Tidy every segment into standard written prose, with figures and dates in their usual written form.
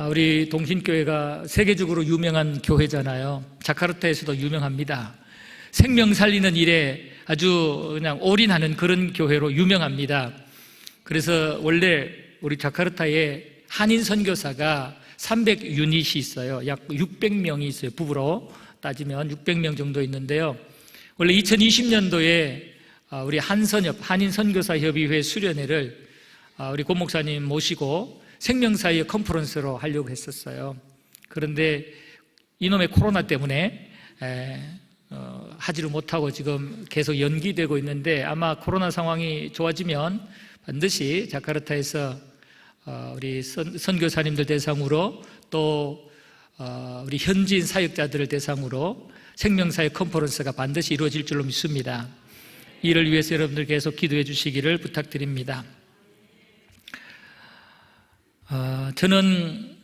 우리 동신교회가 세계적으로 유명한 교회잖아요. 자카르타에서도 유명합니다. 생명 살리는 일에 아주 그냥 올인하는 그런 교회로 유명합니다. 그래서 원래 우리 자카르타에 한인 선교사가 300유닛이 있어요. 약 600명이 있어요. 부부로 따지면 600명 정도 있는데요. 원래 2020년도에 우리 한인 선교사협의회 수련회를 우리 고 목사님 모시고 생명사의 컨퍼런스로 하려고 했었어요. 그런데 이놈의 코로나 때문에 하지를 못하고 지금 계속 연기되고 있는데, 아마 코로나 상황이 좋아지면 반드시 자카르타에서 우리 선교사님들 대상으로 또 우리 현지인 사역자들을 대상으로 생명사의 컨퍼런스가 반드시 이루어질 줄로 믿습니다. 이를 위해서 여러분들 계속 기도해 주시기를 부탁드립니다. 저는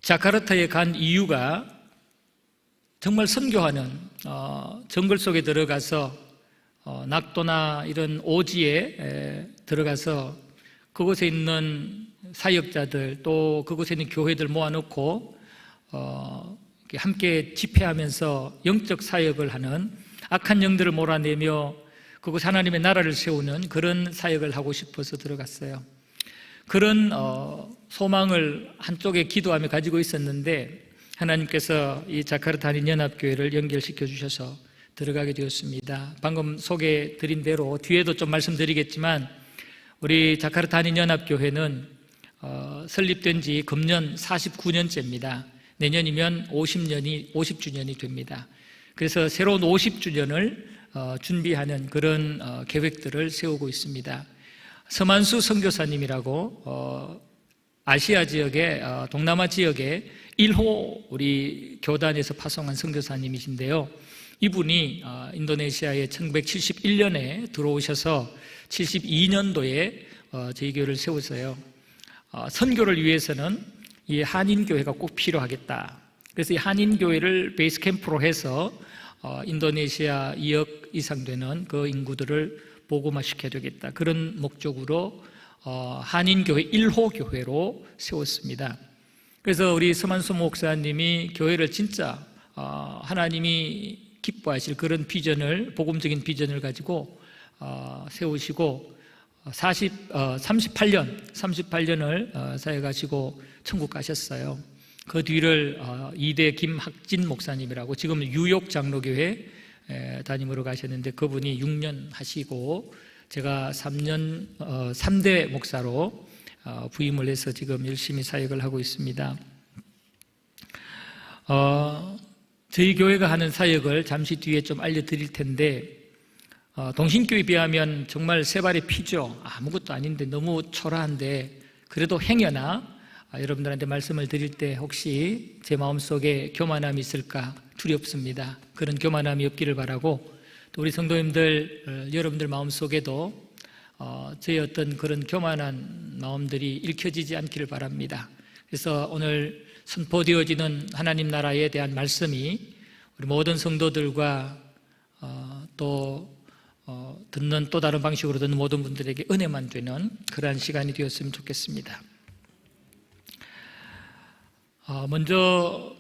자카르타에 간 이유가 정말 선교하는 정글 속에 들어가서 낙도나 이런 오지에 들어가서 그곳에 있는 사역자들 또 그곳에 있는 교회들 모아놓고 함께 집회하면서 영적 사역을 하는, 악한 영들을 몰아내며 그곳 하나님의 나라를 세우는 그런 사역을 하고 싶어서 들어갔어요. 그런 소망을 한쪽에 기도하며 가지고 있었는데 하나님께서 이 자카르타 한인 연합교회를 연결시켜 주셔서 들어가게 되었습니다. 방금 소개드린 대로 뒤에도 좀 말씀드리겠지만 우리 자카르타 한인 연합교회는 설립된 지 금년 49년째입니다. 내년이면 50주년이 됩니다. 그래서 새로운 50주년을 준비하는 그런 계획들을 세우고 있습니다. 서만수 선교사님이라고 아시아 지역의 동남아 지역의 1호 우리 교단에서 파송한 선교사님이신데요. 이분이 인도네시아에 1971년에 들어오셔서 72년도에 저희 교회를 세우세요. 선교를 위해서는 이 한인교회가 꼭 필요하겠다. 그래서 이 한인교회를 베이스 캠프로 해서 인도네시아 2억 이상 되는 그 인구들을 복음화시켜야 되겠다. 그런 목적으로 한인교회 1호 교회로 세웠습니다. 그래서 우리 서만수 목사님이 교회를 진짜 하나님이 기뻐하실 그런 비전을, 복음적인 비전을 가지고 세우시고 38년을 사역하시고 천국 가셨어요. 그 뒤를 이대 김학진 목사님이라고 지금 뉴욕 장로교회 담임으로 가셨는데 그분이 6년 하시고 제가 3대 목사로 부임을 해서 지금 열심히 사역을 하고 있습니다. 저희 교회가 하는 사역을 잠시 뒤에 좀 알려드릴 텐데 동신교에 비하면 정말 세 발의 피죠. 아무것도 아닌데 너무 초라한데 그래도 행여나 여러분들한테 말씀을 드릴 때 혹시 제 마음속에 교만함이 있을까 두렵습니다. 그런 교만함이 없기를 바라고, 또 우리 성도님들 여러분들 마음속에도 저의 어떤 그런 교만한 마음들이 읽혀지지 않기를 바랍니다. 그래서 오늘 선포되어지는 하나님 나라에 대한 말씀이 우리 모든 성도들과 또 듣는 또 다른 방식으로 듣는 모든 분들에게 은혜만 되는 그러한 시간이 되었으면 좋겠습니다. 먼저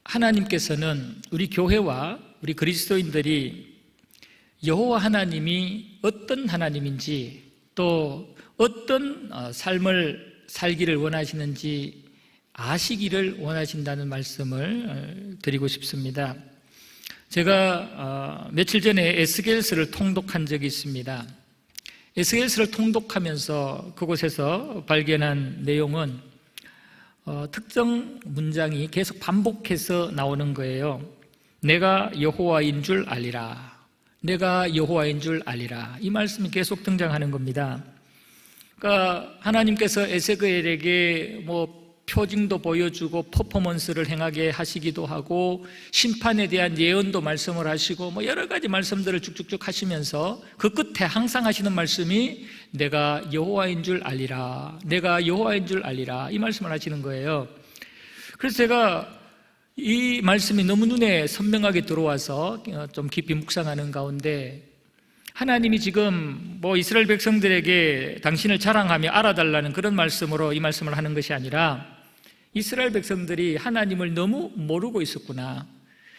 하나님께서는 우리 교회와 우리 그리스도인들이 여호와 하나님이 어떤 하나님인지 또 어떤 삶을 살기를 원하시는지 아시기를 원하신다는 말씀을 드리고 싶습니다. 제가 며칠 전에 에스겔서를 통독한 적이 있습니다. 에스겔서를 통독하면서 그곳에서 발견한 내용은 특정 문장이 계속 반복해서 나오는 거예요. 내가 여호와인 줄 알리라. 내가 여호와인 줄 알리라. 이 말씀이 계속 등장하는 겁니다. 그러니까 하나님께서 에스겔에게 표징도 보여주고 퍼포먼스를 행하게 하시기도 하고 심판에 대한 예언도 말씀을 하시고 여러 가지 말씀들을 쭉쭉쭉 하시면서 그 끝에 항상 하시는 말씀이 내가 여호와인 줄 알리라. 내가 여호와인 줄 알리라. 이 말씀을 하시는 거예요. 그래서 제가 이 말씀이 너무 눈에 선명하게 들어와서 좀 깊이 묵상하는 가운데 하나님이 지금 이스라엘 백성들에게 당신을 자랑하며 알아달라는 그런 말씀으로 이 말씀을 하는 것이 아니라 이스라엘 백성들이 하나님을 너무 모르고 있었구나.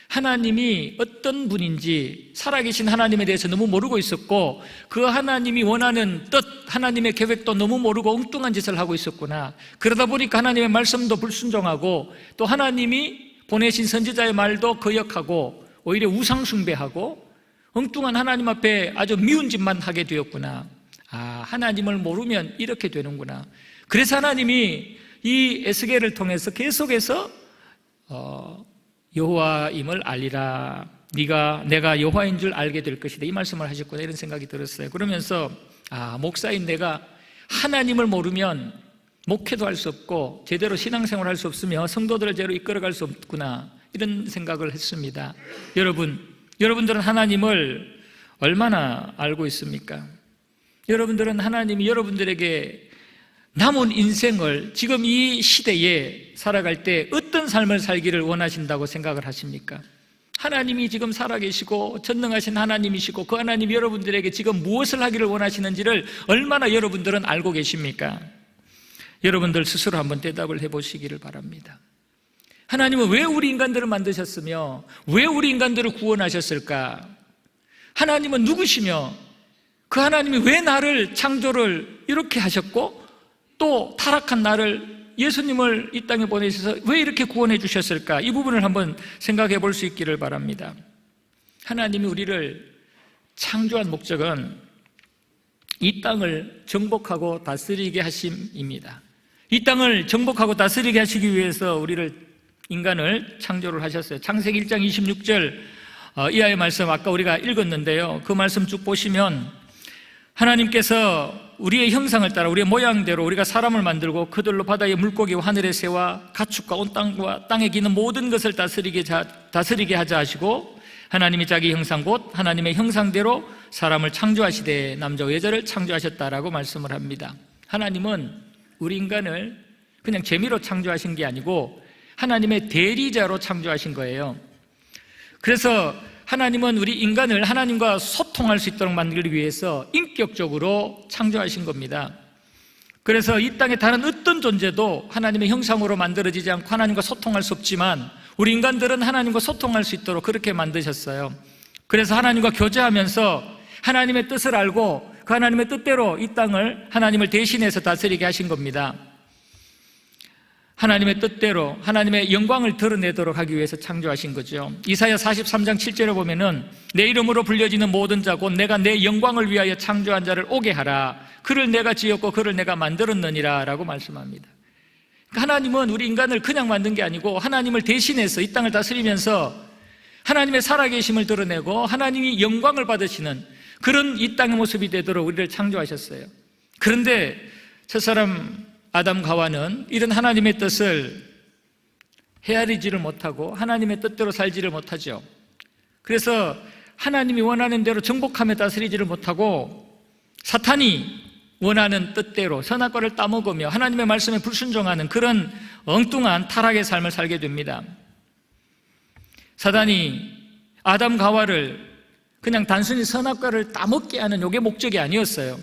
하나님이 어떤 분인지 살아계신 하나님에 대해서 너무 모르고 있었고 그 하나님이 원하는 뜻, 하나님의 계획도 너무 모르고 엉뚱한 짓을 하고 있었구나. 그러다 보니까 하나님의 말씀도 불순종하고 또 하나님이 보내신 선지자의 말도 거역하고 오히려 우상 숭배하고 엉뚱한 하나님 앞에 아주 미운 짓만 하게 되었구나. 하나님을 모르면 이렇게 되는구나. 그래서 하나님이 이 에스겔을 통해서 계속해서 여호와임을 알리라. 내가 여호와인 줄 알게 될 것이다. 이 말씀을 하셨구나 이런 생각이 들었어요. 그러면서 목사인 내가 하나님을 모르면 목회도 할 수 없고 제대로 신앙생활 할 수 없으며 성도들을 제대로 이끌어갈 수 없구나 이런 생각을 했습니다. 여러분들은 하나님을 얼마나 알고 있습니까? 여러분들은 하나님이 여러분들에게 남은 인생을 지금 이 시대에 살아갈 때 어떤 삶을 살기를 원하신다고 생각을 하십니까? 하나님이 지금 살아계시고 전능하신 하나님이시고 그 하나님이 여러분들에게 지금 무엇을 하기를 원하시는지를 얼마나 여러분들은 알고 계십니까? 여러분들 스스로 한번 대답을 해보시기를 바랍니다. 하나님은 왜 우리 인간들을 만드셨으며 왜 우리 인간들을 구원하셨을까? 하나님은 누구시며 그 하나님이 왜 나를 창조를 이렇게 하셨고 또 타락한 나를 예수님을 이 땅에 보내셔서 왜 이렇게 구원해 주셨을까? 이 부분을 한번 생각해 볼 수 있기를 바랍니다. 하나님이 우리를 창조한 목적은 이 땅을 정복하고 다스리게 하심입니다. 이 땅을 정복하고 다스리게 하시기 위해서 인간을 창조를 하셨어요. 창세기 1장 26절 이하의 말씀 아까 우리가 읽었는데요. 그 말씀 쭉 보시면 하나님께서 우리의 형상을 따라 우리의 모양대로 우리가 사람을 만들고 그들로 바다의 물고기와 하늘의 새와 가축과 온 땅과 땅에 기는 모든 것을 다스리게 하자 하시고 하나님이 자기 형상 곧 하나님의 형상대로 사람을 창조하시되 남자와 여자를 창조하셨다라고 말씀을 합니다. 하나님은 우리 인간을 그냥 재미로 창조하신 게 아니고 하나님의 대리자로 창조하신 거예요. 그래서 하나님은 우리 인간을 하나님과 소통할 수 있도록 만들기 위해서 인격적으로 창조하신 겁니다. 그래서 이 땅에 다른 어떤 존재도 하나님의 형상으로 만들어지지 않고 하나님과 소통할 수 없지만 우리 인간들은 하나님과 소통할 수 있도록 그렇게 만드셨어요. 그래서 하나님과 교제하면서 하나님의 뜻을 알고 그 하나님의 뜻대로 이 땅을 하나님을 대신해서 다스리게 하신 겁니다. 하나님의 뜻대로 하나님의 영광을 드러내도록 하기 위해서 창조하신 거죠. 이사야 43장 7절에 보면은 내 이름으로 불려지는 모든 자 곧 내가 내 영광을 위하여 창조한 자를 오게 하라. 그를 내가 지었고 그를 내가 만들었느니라 라고 말씀합니다. 하나님은 우리 인간을 그냥 만든 게 아니고 하나님을 대신해서 이 땅을 다스리면서 하나님의 살아계심을 드러내고 하나님이 영광을 받으시는 그런 이 땅의 모습이 되도록 우리를 창조하셨어요. 그런데 첫사람 아담과 하와는 이런 하나님의 뜻을 헤아리지를 못하고 하나님의 뜻대로 살지를 못하죠. 그래서 하나님이 원하는 대로 정복하며 다스리지를 못하고 사탄이 원하는 뜻대로 선악과를 따먹으며 하나님의 말씀에 불순종하는 그런 엉뚱한 타락의 삶을 살게 됩니다. 사단이 아담과 하와를 그냥 단순히 선악과를 따먹게 하는 이게 목적이 아니었어요.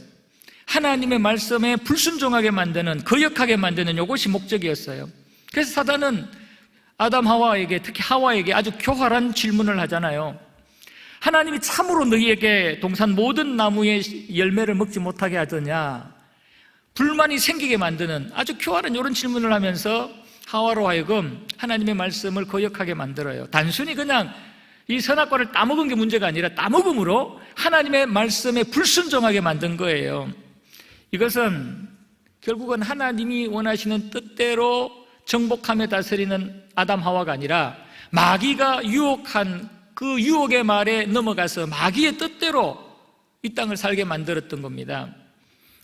하나님의 말씀에 불순종하게 만드는, 거역하게 만드는 이것이 목적이었어요. 그래서 사단은 아담 하와에게, 특히 하와에게 아주 교활한 질문을 하잖아요. 하나님이 참으로 너희에게 동산 모든 나무의 열매를 먹지 못하게 하더냐? 불만이 생기게 만드는 아주 교활한 이런 질문을 하면서 하와로 하여금 하나님의 말씀을 거역하게 만들어요. 단순히 그냥 이 선악과를 따먹은 게 문제가 아니라 따먹음으로 하나님의 말씀에 불순종하게 만든 거예요. 이것은 결국은 하나님이 원하시는 뜻대로 정복하며 다스리는 아담 하와가 아니라 마귀가 유혹한 그 유혹의 말에 넘어가서 마귀의 뜻대로 이 땅을 살게 만들었던 겁니다.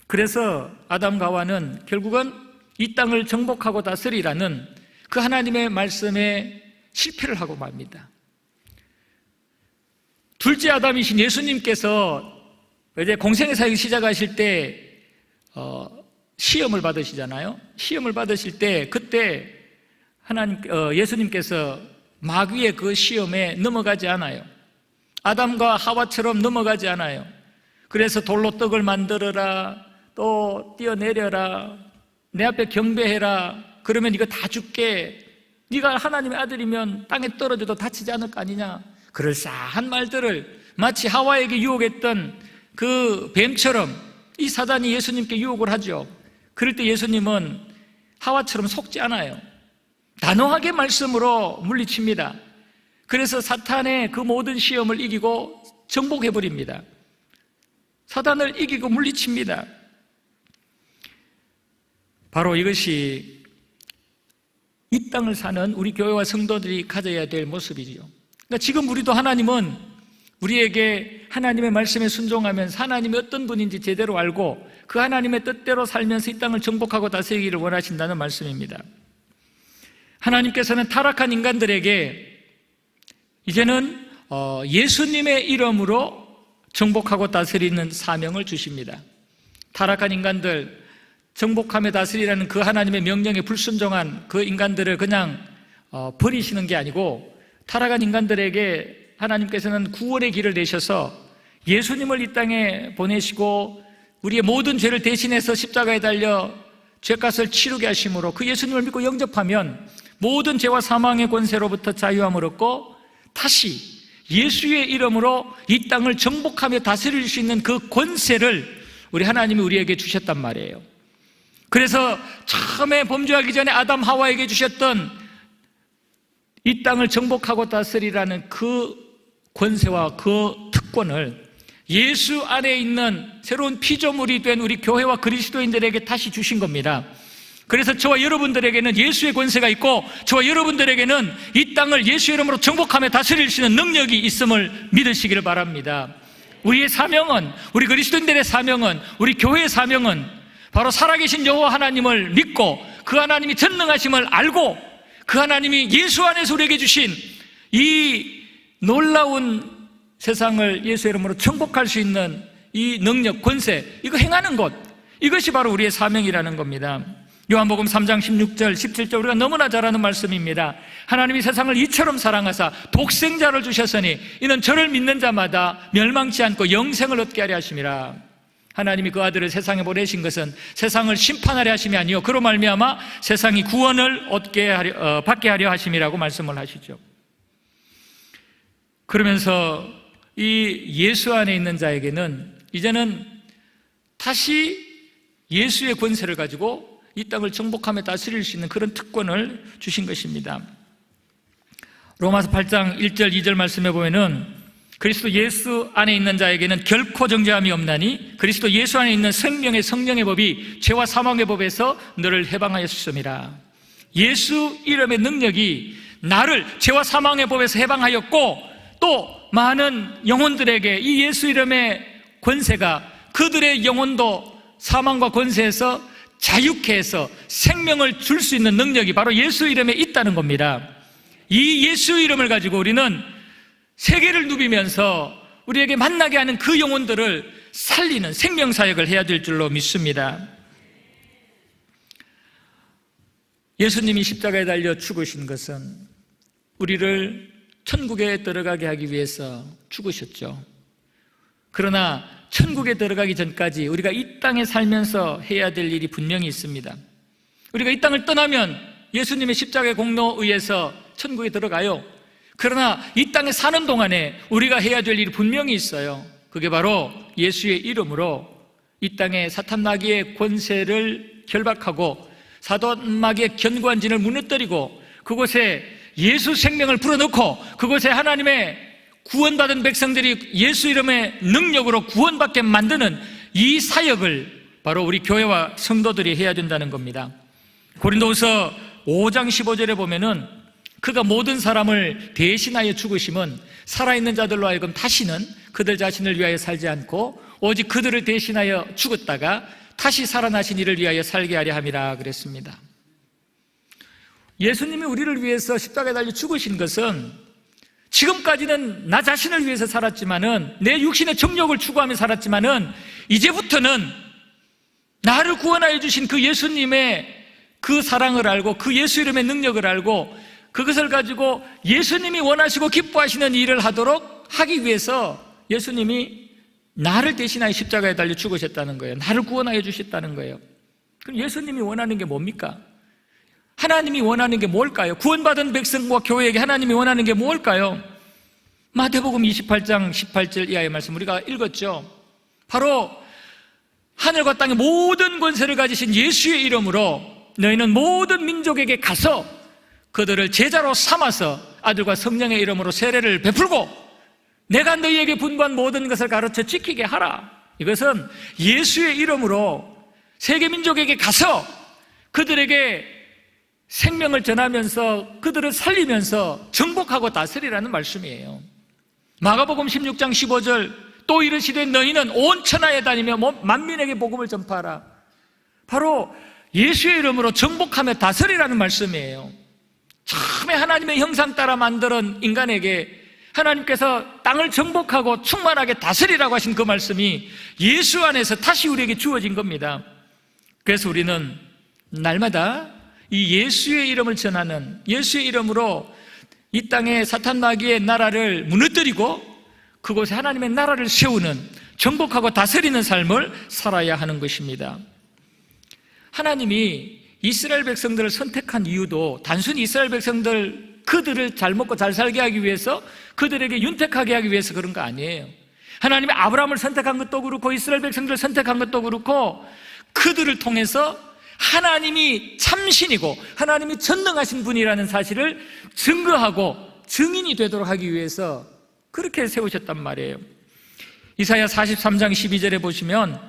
그래서 아담과 하와는 결국은 이 땅을 정복하고 다스리라는 그 하나님의 말씀에 실패를 하고 맙니다. 둘째 아담이신 예수님께서 이제 공생의 사역을 시작하실 때 시험을 받으시잖아요. 시험을 받으실 때 그때 예수님께서 마귀의 그 시험에 넘어가지 않아요. 아담과 하와처럼 넘어가지 않아요. 그래서 돌로 떡을 만들어라, 또 뛰어내려라, 내 앞에 경배해라, 그러면 이거 다 줄게, 네가 하나님의 아들이면 땅에 떨어져도 다치지 않을 거 아니냐, 그럴싸한 말들을 마치 하와에게 유혹했던 그 뱀처럼 이 사단이 예수님께 유혹을 하죠. 그럴 때 예수님은 하와처럼 속지 않아요. 단호하게 말씀으로 물리칩니다. 그래서 사탄의 그 모든 시험을 이기고 정복해버립니다. 사단을 이기고 물리칩니다. 바로 이것이 이 땅을 사는 우리 교회와 성도들이 가져야 될 모습이지요. 그러니까 지금 우리도 하나님은 우리에게 하나님의 말씀에 순종하면서 하나님이 어떤 분인지 제대로 알고 그 하나님의 뜻대로 살면서 이 땅을 정복하고 다스리기를 원하신다는 말씀입니다. 하나님께서는 타락한 인간들에게 이제는 예수님의 이름으로 정복하고 다스리는 사명을 주십니다. 타락한 인간들, 정복하며 다스리라는 그 하나님의 명령에 불순종한 그 인간들을 그냥 버리시는 게 아니고, 타락한 인간들에게 하나님께서는 구원의 길을 내셔서 예수님을 이 땅에 보내시고 우리의 모든 죄를 대신해서 십자가에 달려 죄값을 치르게 하심으로 그 예수님을 믿고 영접하면 모든 죄와 사망의 권세로부터 자유함을 얻고 다시 예수의 이름으로 이 땅을 정복하며 다스릴 수 있는 그 권세를 우리 하나님이 우리에게 주셨단 말이에요. 그래서 처음에 범죄하기 전에 아담 하와에게 주셨던 이 땅을 정복하고 다스리라는 그 권세와 그 특권을 예수 안에 있는 새로운 피조물이 된 우리 교회와 그리스도인들에게 다시 주신 겁니다. 그래서 저와 여러분들에게는 예수의 권세가 있고 저와 여러분들에게는 이 땅을 예수 이름으로 정복하며 다스릴 수 있는 능력이 있음을 믿으시기를 바랍니다. 우리의 사명은, 우리 그리스도인들의 사명은, 우리 교회의 사명은 바로 살아계신 여호와 하나님을 믿고 그 하나님이 전능하심을 알고 그 하나님이 예수 안에서 우리에게 주신 이 놀라운 세상을 예수 이름으로 정복할 수 있는 이 능력, 권세, 이거 행하는 것, 이것이 바로 우리의 사명이라는 겁니다. 요한복음 3장 16절, 17절 우리가 너무나 잘 아는 말씀입니다. 하나님이 세상을 이처럼 사랑하사 독생자를 주셨으니 이는 저를 믿는 자마다 멸망치 않고 영생을 얻게 하려 하심이라. 하나님이 그 아들을 세상에 보내신 것은 세상을 심판하려 하심이 아니요 그로 말미암아 세상이 구원을 받게 하려 하심이라고 말씀을 하시죠. 그러면서 이 예수 안에 있는 자에게는 이제는 다시 예수의 권세를 가지고 이 땅을 정복하며 다스릴 수 있는 그런 특권을 주신 것입니다. 로마서 8장 1절 2절 말씀에 보면은 그리스도 예수 안에 있는 자에게는 결코 정죄함이 없나니 그리스도 예수 안에 있는 생명의 성령의 법이 죄와 사망의 법에서 너를 해방하였음이라. 예수 이름의 능력이 나를 죄와 사망의 법에서 해방하였고 또 많은 영혼들에게 이 예수 이름의 권세가 그들의 영혼도 사망과 권세에서 자유케 해서 생명을 줄 수 있는 능력이 바로 예수 이름에 있다는 겁니다. 이 예수 이름을 가지고 우리는 세계를 누비면서 우리에게 만나게 하는 그 영혼들을 살리는 생명사역을 해야 될 줄로 믿습니다. 예수님이 십자가에 달려 죽으신 것은 우리를 천국에 들어가게 하기 위해서 죽으셨죠. 그러나 천국에 들어가기 전까지 우리가 이 땅에 살면서 해야 될 일이 분명히 있습니다. 우리가 이 땅을 떠나면 예수님의 십자가의 공로에 의해서 천국에 들어가요. 그러나 이 땅에 사는 동안에 우리가 해야 될 일이 분명히 있어요. 그게 바로 예수의 이름으로 이 땅에 사탄 마귀의 권세를 결박하고 사단 마귀의 견고한 진을 무너뜨리고 그곳에 예수 생명을 불어넣고 그곳에 하나님의 구원받은 백성들이 예수 이름의 능력으로 구원받게 만드는 이 사역을 바로 우리 교회와 성도들이 해야 된다는 겁니다. 고린도후서 5장 15절에 보면은 그가 모든 사람을 대신하여 죽으심은 살아있는 자들로 하여금 다시는 그들 자신을 위하여 살지 않고 오직 그들을 대신하여 죽었다가 다시 살아나신 이를 위하여 살게 하려 함이라 그랬습니다. 예수님이 우리를 위해서 십자가에 달려 죽으신 것은 지금까지는 나 자신을 위해서 살았지만은 내 육신의 정욕을 추구하며 살았지만은 이제부터는 나를 구원하여 주신 그 예수님의 그 사랑을 알고 그 예수 이름의 능력을 알고 그것을 가지고 예수님이 원하시고 기뻐하시는 일을 하도록 하기 위해서 예수님이 나를 대신하여 십자가에 달려 죽으셨다는 거예요. 나를 구원하여 주셨다는 거예요. 그럼 예수님이 원하는 게 뭡니까? 하나님이 원하는 게 뭘까요? 구원받은 백성과 교회에게 하나님이 원하는 게 뭘까요? 마태복음 28장 18절 이하의 말씀 우리가 읽었죠. 바로 하늘과 땅의 모든 권세를 가지신 예수의 이름으로 너희는 모든 민족에게 가서 그들을 제자로 삼아서 아들과 성령의 이름으로 세례를 베풀고 내가 너희에게 분부한 모든 것을 가르쳐 지키게 하라. 이것은 예수의 이름으로 세계 민족에게 가서 그들에게 생명을 전하면서 그들을 살리면서 정복하고 다스리라는 말씀이에요. 마가복음 16장 15절 또 이르시되 너희는 온 천하에 다니며 만민에게 복음을 전파하라. 바로 예수의 이름으로 정복하며 다스리라는 말씀이에요. 처음에 하나님의 형상 따라 만든 인간에게 하나님께서 땅을 정복하고 충만하게 다스리라고 하신 그 말씀이 예수 안에서 다시 우리에게 주어진 겁니다. 그래서 우리는 날마다 이 예수의 이름을 전하는, 예수의 이름으로 이 땅에 사탄 마귀의 나라를 무너뜨리고 그곳에 하나님의 나라를 세우는, 정복하고 다스리는 삶을 살아야 하는 것입니다. 하나님이 이스라엘 백성들을 선택한 이유도 단순히 이스라엘 백성들 그들을 잘 먹고 잘 살게 하기 위해서, 그들에게 윤택하게 하기 위해서 그런 거 아니에요. 하나님이 아브라함을 선택한 것도 그렇고 이스라엘 백성들을 선택한 것도 그렇고 그들을 통해서 하나님이 참신이고 하나님이 전능하신 분이라는 사실을 증거하고 증인이 되도록 하기 위해서 그렇게 세우셨단 말이에요. 이사야 43장 12절에 보시면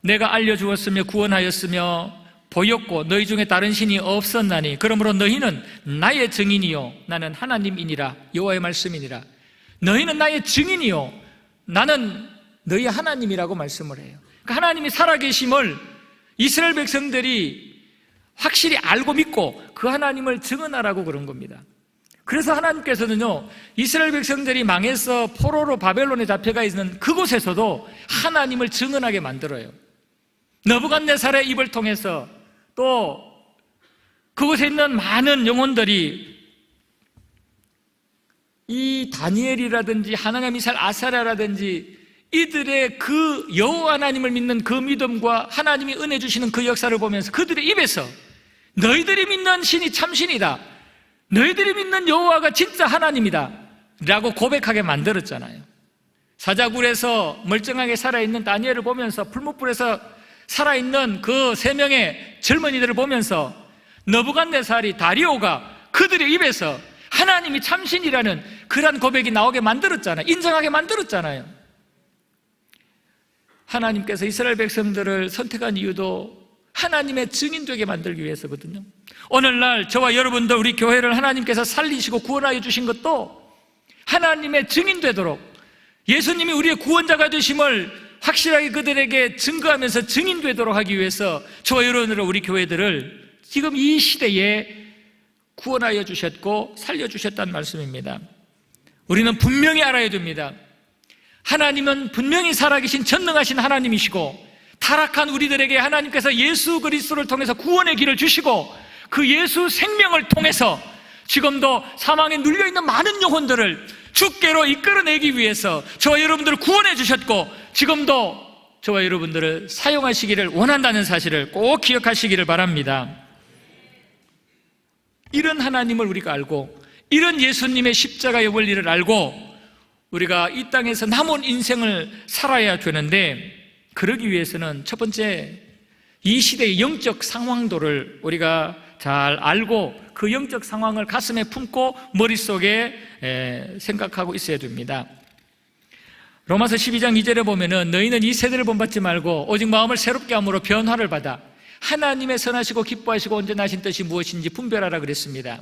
내가 알려주었으며 구원하였으며 보였고 너희 중에 다른 신이 없었나니 그러므로 너희는 나의 증인이요 나는 하나님이니라. 여호와의 말씀이니라. 너희는 나의 증인이요 나는 너희 하나님이라고 말씀을 해요. 그러니까 하나님이 살아계심을 이스라엘 백성들이 확실히 알고 믿고 그 하나님을 증언하라고 그런 겁니다. 그래서 하나님께서는요 이스라엘 백성들이 망해서 포로로 바벨론에 잡혀가 있는 그곳에서도 하나님을 증언하게 만들어요. 느부갓네살의 입을 통해서 또 그곳에 있는 많은 영혼들이 이 다니엘이라든지 하나냐 미사엘 아사랴라든지 이들의 그 여호와 하나님을 믿는 그 믿음과 하나님이 은혜 주시는 그 역사를 보면서 그들의 입에서 너희들이 믿는 신이 참신이다, 너희들이 믿는 여호와가 진짜 하나님이다 라고 고백하게 만들었잖아요. 사자굴에서 멀쩡하게 살아있는 다니엘을 보면서, 풀무불에서 살아있는 그 3명의 젊은이들을 보면서 느부갓네살이, 다리오가 그들의 입에서 하나님이 참신이라는 그러한 고백이 나오게 만들었잖아요. 인정하게 만들었잖아요. 하나님께서 이스라엘 백성들을 선택한 이유도 하나님의 증인 되게 만들기 위해서거든요. 오늘날 저와 여러분들, 우리 교회를 하나님께서 살리시고 구원하여 주신 것도 하나님의 증인 되도록, 예수님이 우리의 구원자가 되심을 확실하게 그들에게 증거하면서 증인 되도록 하기 위해서 저와 여러분들, 우리 교회들을 지금 이 시대에 구원하여 주셨고 살려주셨다는 말씀입니다. 우리는 분명히 알아야 됩니다. 하나님은 분명히 살아계신 전능하신 하나님이시고 타락한 우리들에게 하나님께서 예수 그리스도를 통해서 구원의 길을 주시고 그 예수 생명을 통해서 지금도 사망에 눌려있는 많은 영혼들을 주께로 이끌어내기 위해서 저와 여러분들을 구원해 주셨고 지금도 저와 여러분들을 사용하시기를 원한다는 사실을 꼭 기억하시기를 바랍니다. 이런 하나님을 우리가 알고 이런 예수님의 십자가의 원리를 알고 우리가 이 땅에서 남은 인생을 살아야 되는데, 그러기 위해서는 첫 번째 이 시대의 영적 상황도를 우리가 잘 알고 그 영적 상황을 가슴에 품고 머릿속에 생각하고 있어야 됩니다. 로마서 12장 2절에 보면은 너희는 이 세대를 본받지 말고 오직 마음을 새롭게 함으로 변화를 받아 하나님의 선하시고 기뻐하시고 온전하신 뜻이 무엇인지 분별하라 그랬습니다.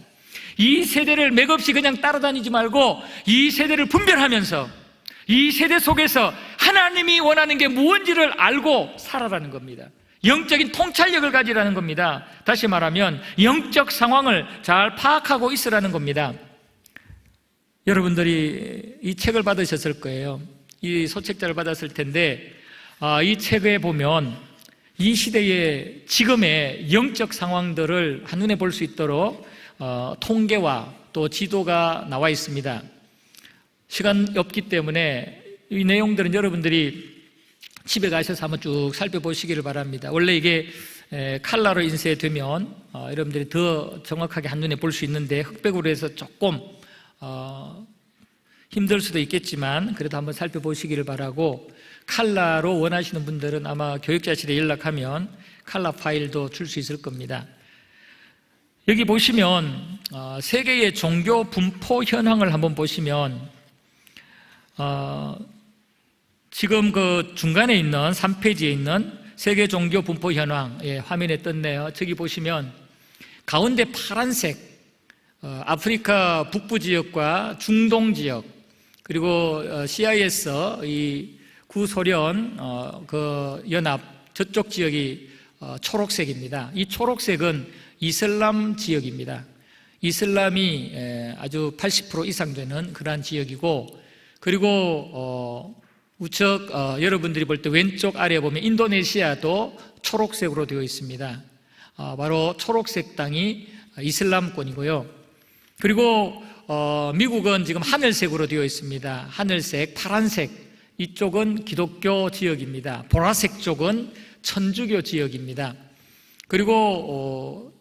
이 세대를 맥없이 그냥 따라다니지 말고 이 세대를 분별하면서 이 세대 속에서 하나님이 원하는 게 무엇인지를 알고 살아라는 겁니다. 영적인 통찰력을 가지라는 겁니다. 다시 말하면 영적 상황을 잘 파악하고 있으라는 겁니다. 여러분들이 이 책을 받으셨을 거예요. 이 소책자를 받았을 텐데 이 책에 보면 이 시대의 지금의 영적 상황들을 한눈에 볼 수 있도록 통계와 또 지도가 나와 있습니다. 시간이 없기 때문에 이 내용들은 여러분들이 집에 가셔서 한번 쭉 살펴보시기를 바랍니다. 원래 이게 칼라로 인쇄되면 여러분들이 더 정확하게 한눈에 볼 수 있는데 흑백으로 해서 조금 힘들 수도 있겠지만 그래도 한번 살펴보시기를 바라고, 칼라로 원하시는 분들은 아마 교육자실에 연락하면 칼라 파일도 줄 수 있을 겁니다. 여기 보시면 세계의 종교 분포 현황을 한번 보시면 지금 그 중간에 있는 3페이지에 있는 세계 종교 분포 현황, 화면에 떴네요. 저기 보시면 가운데 파란색 아프리카 북부 지역과 중동 지역, 그리고 CIS 이 구소련 그 연합 저쪽 지역이 초록색입니다. 이 초록색은 이슬람 지역입니다. 이슬람이 아주 80% 이상 되는 그러한 지역이고, 그리고 우측 여러분들이 볼 때 왼쪽 아래에 보면 인도네시아도 초록색으로 되어 있습니다. 바로 초록색 땅이 이슬람권이고요. 그리고 미국은 지금 하늘색으로 되어 있습니다. 하늘색, 파란색, 이쪽은 기독교 지역입니다. 보라색 쪽은 천주교 지역입니다. 그리고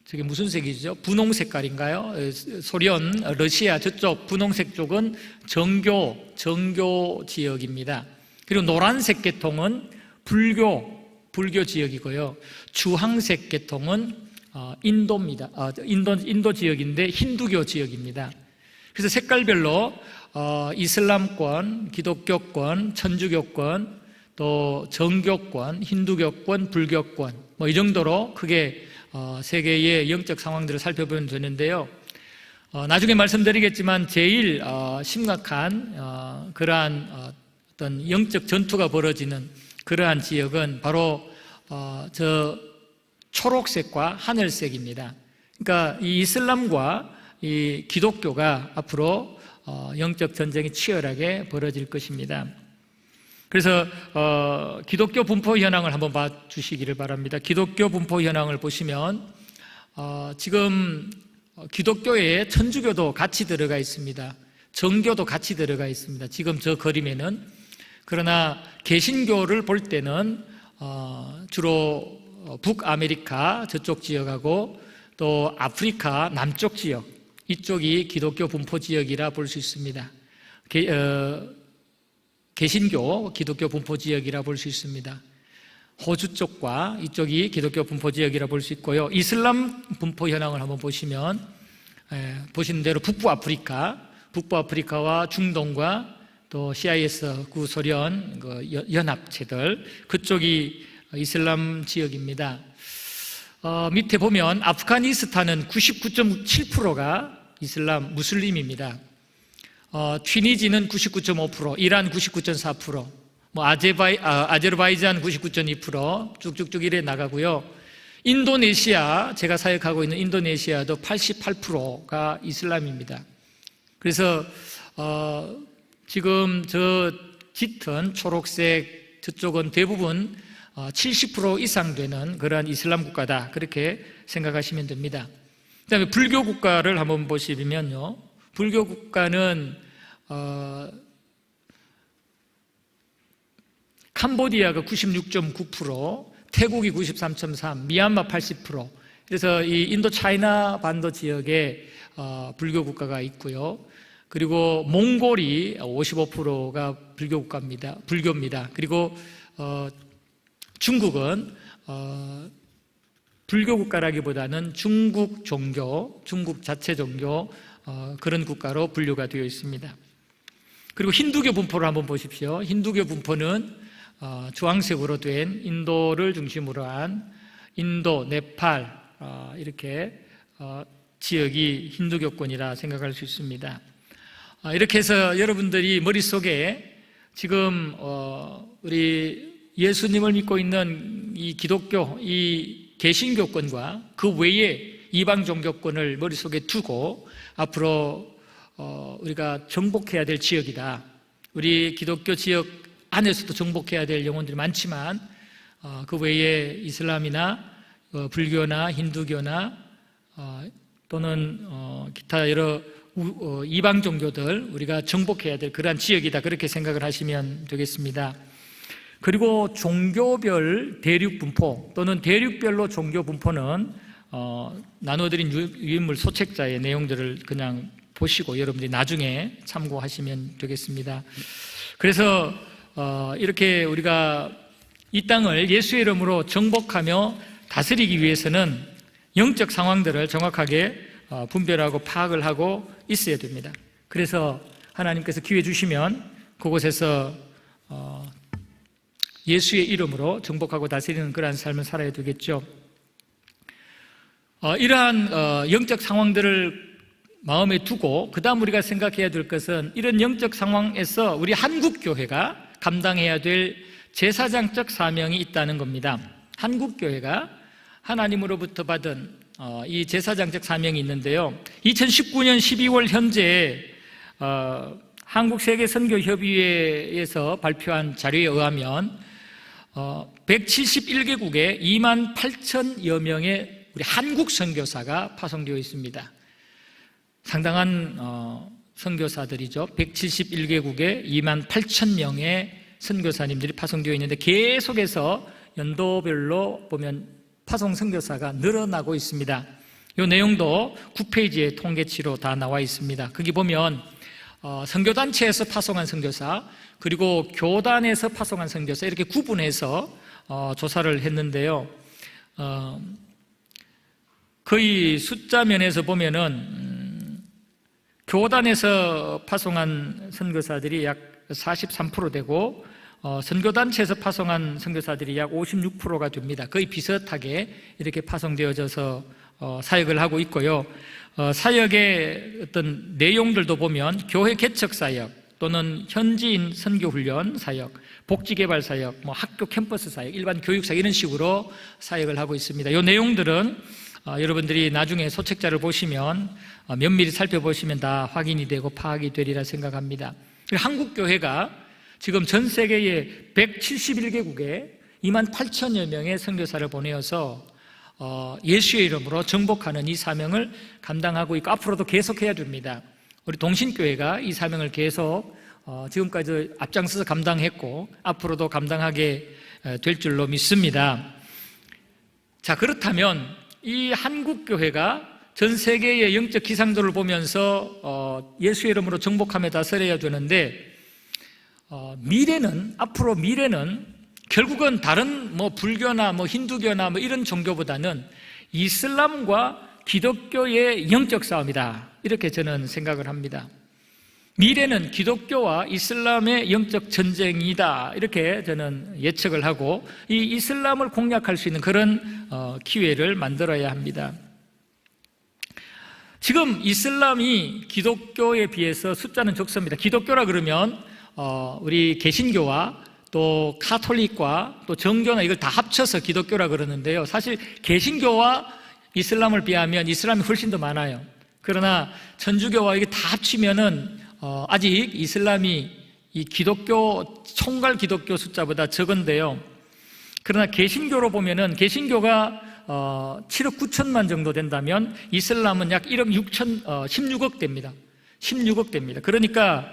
저게 무슨 색이죠? 분홍 색깔인가요? 소련, 러시아 저쪽 분홍색 쪽은 정교 지역입니다. 그리고 노란색 계통은 불교 지역이고요. 주황색 계통은 인도입니다. 인도 지역인데 힌두교 지역입니다. 그래서 색깔별로 이슬람권, 기독교권, 천주교권, 또 정교권, 힌두교권, 불교권, 뭐 이 정도로 크게 세계의 영적 상황들을 살펴보면 되는데요. 나중에 말씀드리겠지만 제일 심각한 그러한 어떤 영적 전투가 벌어지는 그러한 지역은 바로 저 초록색과 하늘색입니다. 그러니까 이 이슬람과 이 기독교가 앞으로 영적 전쟁이 치열하게 벌어질 것입니다. 그래서 기독교 분포 현황을 한번 봐주시기를 바랍니다. 기독교 분포 현황을 보시면 지금 기독교에 천주교도 같이 들어가 있습니다. 정교도 같이 들어가 있습니다. 지금 저 그림에는. 그러나 개신교를 볼 때는 주로 북아메리카 저쪽 지역하고 또 아프리카 남쪽 지역, 이쪽이 기독교 분포 지역이라 볼 수 있습니다. 개신교 기독교 분포 지역이라 볼 수 있습니다. 호주 쪽과 이쪽이 기독교 분포 지역이라 볼 수 있고요. 이슬람 분포 현황을 한번 보시면 보시는 대로 북부 아프리카와 중동과 또 CIS 구소련 연합체들, 그쪽이 이슬람 지역입니다. 밑에 보면 아프가니스탄은 99.7%가 이슬람 무슬림입니다. 튀니지는 99.5%, 이란 99.4%, 뭐 아제르바이잔 99.2%, 쭉쭉쭉 이래 나가고요. 인도네시아, 제가 사역하고 있는 인도네시아도 88%가 이슬람입니다. 그래서 지금 저 짙은 초록색 저쪽은 대부분 70% 이상 되는 그러한 이슬람 국가다, 그렇게 생각하시면 됩니다. 그 다음에 불교 국가를 한번 보시면요, 불교 국가는 캄보디아가 96.9%, 태국이 93.3%, 미얀마 80%. 그래서 이 인도 차이나 반도 지역에 불교 국가가 있고요. 그리고 몽골이 55%가 불교입니다. 그리고 중국은 불교 국가라기보다는 중국 종교, 중국 자체 종교 그런 국가로 분류가 되어 있습니다. 그리고 힌두교 분포를 한번 보십시오. 힌두교 분포는 주황색으로 된 인도를 중심으로 한 인도, 네팔 이렇게 지역이 힌두교권이라 생각할 수 있습니다. 이렇게 해서 여러분들이 머릿속에 지금 우리 예수님을 믿고 있는 이 기독교, 이 개신교권과 그 외에 이방 종교권을 머릿속에 두고 앞으로 우리가 정복해야 될 지역이다. 우리 기독교 지역 안에서도 정복해야 될 영혼들이 많지만 그 외에 이슬람이나 불교나 힌두교나 또는 기타 여러 이방 종교들, 우리가 정복해야 될 그러한 지역이다, 그렇게 생각을 하시면 되겠습니다. 그리고 종교별 대륙 분포 또는 대륙별로 종교 분포는 나눠드린 유인물 소책자의 내용들을 그냥 보시고 여러분들이 나중에 참고하시면 되겠습니다. 그래서 이렇게 우리가 이 땅을 예수의 이름으로 정복하며 다스리기 위해서는 영적 상황들을 정확하게 분별하고 파악을 하고 있어야 됩니다. 그래서 하나님께서 기회 주시면 그곳에서 예수의 이름으로 정복하고 다스리는 그러한 삶을 살아야 되겠죠. 이러한 영적 상황들을 마음에 두고 그 다음 우리가 생각해야 될 것은 이런 영적 상황에서 우리 한국교회가 감당해야 될 제사장적 사명이 있다는 겁니다. 한국교회가 하나님으로부터 받은 이 제사장적 사명이 있는데요, 2019년 12월 현재 한국세계선교협의회에서 발표한 자료에 의하면 171개국에 2만 8천여 명의 우리 한국 선교사가 파송되어 있습니다. 상당한 선교사들이죠. 171개국에 2만 8천 명의 선교사님들이 파송되어 있는데 계속해서 연도별로 보면 파송 선교사가 늘어나고 있습니다. 이 내용도 9페이지의 통계치로 다 나와 있습니다. 거기 보면 선교단체에서 파송한 선교사, 그리고 교단에서 파송한 선교사, 이렇게 구분해서 조사를 했는데요, 거의 숫자 면에서 보면은 교단에서 파송한 선교사들이 약 43% 되고 선교단체에서 파송한 선교사들이 약 56%가 됩니다. 거의 비슷하게 이렇게 파송되어져서 사역을 하고 있고요. 사역의 어떤 내용들도 보면 교회 개척 사역 또는 현지인 선교훈련 사역, 복지개발 사역, 학교 캠퍼스 사역, 일반 교육 사역, 이런 식으로 사역을 하고 있습니다. 이 내용들은 여러분들이 나중에 소책자를 보시면 면밀히 살펴보시면 다 확인이 되고 파악이 되리라 생각합니다. 한국교회가 지금 전 세계의 171개국에 2만 8천여 명의 선교사를 보내어서 예수의 이름으로 정복하는 이 사명을 감당하고 있고 앞으로도 계속해야 됩니다. 우리 동신교회가 이 사명을 계속 지금까지 앞장서서 감당했고 앞으로도 감당하게 될 줄로 믿습니다. 자, 그렇다면 이 한국교회가 전 세계의 영적 기상도를 보면서 예수의 이름으로 정복하며 다스려야 되는데 앞으로 미래는 결국은 다른 불교나 힌두교나 이런 종교보다는 이슬람과 기독교의 영적 싸움이다, 이렇게 저는 생각을 합니다. 미래는 기독교와 이슬람의 영적 전쟁이다, 이렇게 저는 예측을 하고 이 이슬람을 공략할 수 있는 그런 기회를 만들어야 합니다. 지금 이슬람이 기독교에 비해서 숫자는 적습니다. 기독교라 그러면 우리 개신교와 또 카톨릭과 또 정교나 이걸 다 합쳐서 기독교라 그러는데요, 사실 개신교와 이슬람을 비하면 이슬람이 훨씬 더 많아요. 그러나 천주교와 이게 다 합치면은 아직 이슬람이 이 기독교, 총괄 기독교 숫자보다 적은데요, 그러나 개신교로 보면은 개신교가 7억 9천만 정도 된다면 이슬람은 약 1억 6천, 16억 됩니다. 16억 됩니다. 그러니까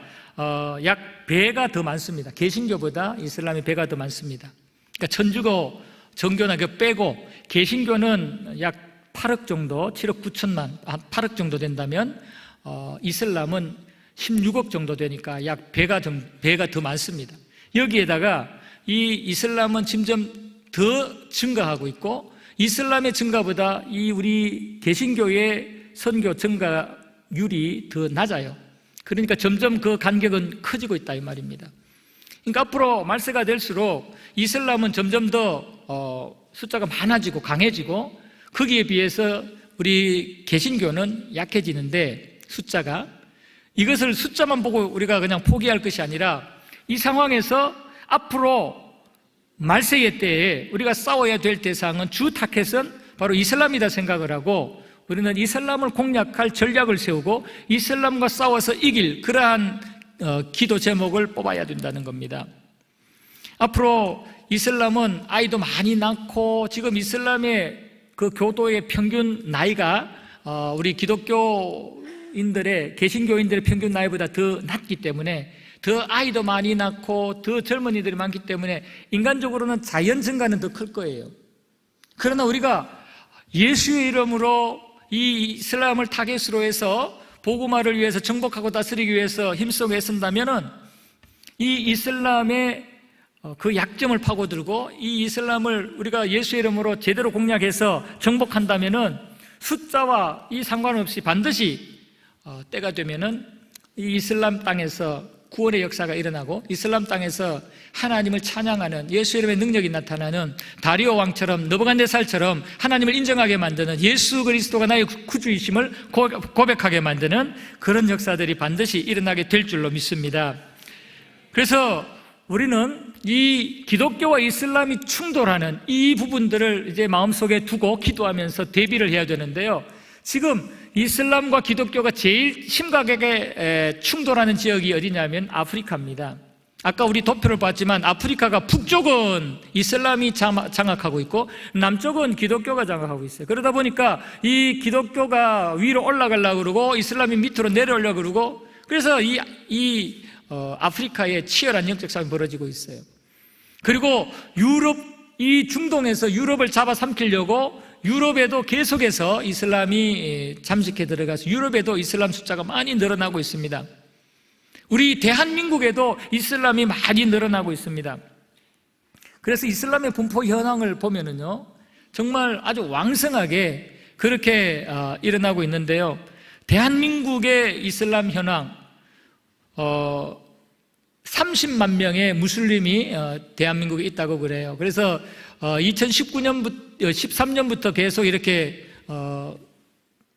약 배가 더 많습니다. 개신교보다 이슬람이 배가 더 많습니다. 그러니까 천주교, 정교나 그 빼고 개신교는 약 8억 정도, 7억 9천만, 8억 정도 된다면 이슬람은 16억 정도 되니까 약 배가 더 많습니다. 여기에다가 이 이슬람은 점점 더 증가하고 있고 이슬람의 증가보다 이 우리 개신교의 선교 증가율이 더 낮아요. 그러니까 점점 그 간격은 커지고 있다, 이 말입니다. 그러니까 앞으로 말세가 될수록 이슬람은 점점 더 숫자가 많아지고 강해지고 거기에 비해서 우리 개신교는 약해지는데 숫자가, 이것을 숫자만 보고 우리가 그냥 포기할 것이 아니라 이 상황에서 앞으로 말세의 때에 우리가 싸워야 될 대상은 주 타켓은 바로 이슬람이다 생각을 하고 우리는 이슬람을 공략할 전략을 세우고 이슬람과 싸워서 이길 그러한 기도 제목을 뽑아야 된다는 겁니다. 앞으로 이슬람은 아이도 많이 낳고 지금 이슬람의 그 교도의 평균 나이가 우리 기독교 이슬람인들의 개신교인들의 평균 나이보다 더 낮기 때문에 더 아이도 많이 낳고 더 젊은이들이 많기 때문에 인간적으로는 자연 증가는 더 클 거예요. 그러나 우리가 예수의 이름으로 이 이슬람을 타겟으로 해서 복음화를 위해서 정복하고 다스리기 위해서 힘쓰고 애쓴다면은 이 이슬람의 그 약점을 파고들고 이 이슬람을 우리가 예수의 이름으로 제대로 공략해서 정복한다면은 숫자와 이 상관없이 반드시 때가 되면은 이 이슬람 땅에서 구원의 역사가 일어나고 이슬람 땅에서 하나님을 찬양하는 예수 이름의 능력이 나타나는 다리오 왕처럼 느부갓네살처럼 하나님을 인정하게 만드는 예수 그리스도가 나의 구주이심을 고백하게 만드는 그런 역사들이 반드시 일어나게 될 줄로 믿습니다. 그래서 우리는 이 기독교와 이슬람이 충돌하는 이 부분들을 이제 마음속에 두고 기도하면서 대비를 해야 되는데요. 지금 이슬람과 기독교가 제일 심각하게 충돌하는 지역이 어디냐면 아프리카입니다. 아까 우리 도표를 봤지만 아프리카가 북쪽은 이슬람이 장악하고 있고 남쪽은 기독교가 장악하고 있어요. 그러다 보니까 이 기독교가 위로 올라가려고 그러고 이슬람이 밑으로 내려오려고 그러고 그래서 아프리카에 치열한 영적 싸움이 벌어지고 있어요. 그리고 이 중동에서 유럽을 잡아삼키려고 유럽에도 계속해서 이슬람이 잠식해 들어가서 유럽에도 이슬람 숫자가 많이 늘어나고 있습니다. 우리 대한민국에도 이슬람이 많이 늘어나고 있습니다. 그래서 이슬람의 분포 현황을 보면은요, 정말 아주 왕성하게 그렇게 일어나고 있는데요. 대한민국의 이슬람 현황, 30만 명의 무슬림이 대한민국에 있다고 그래요. 그래서 13년부터 계속 이렇게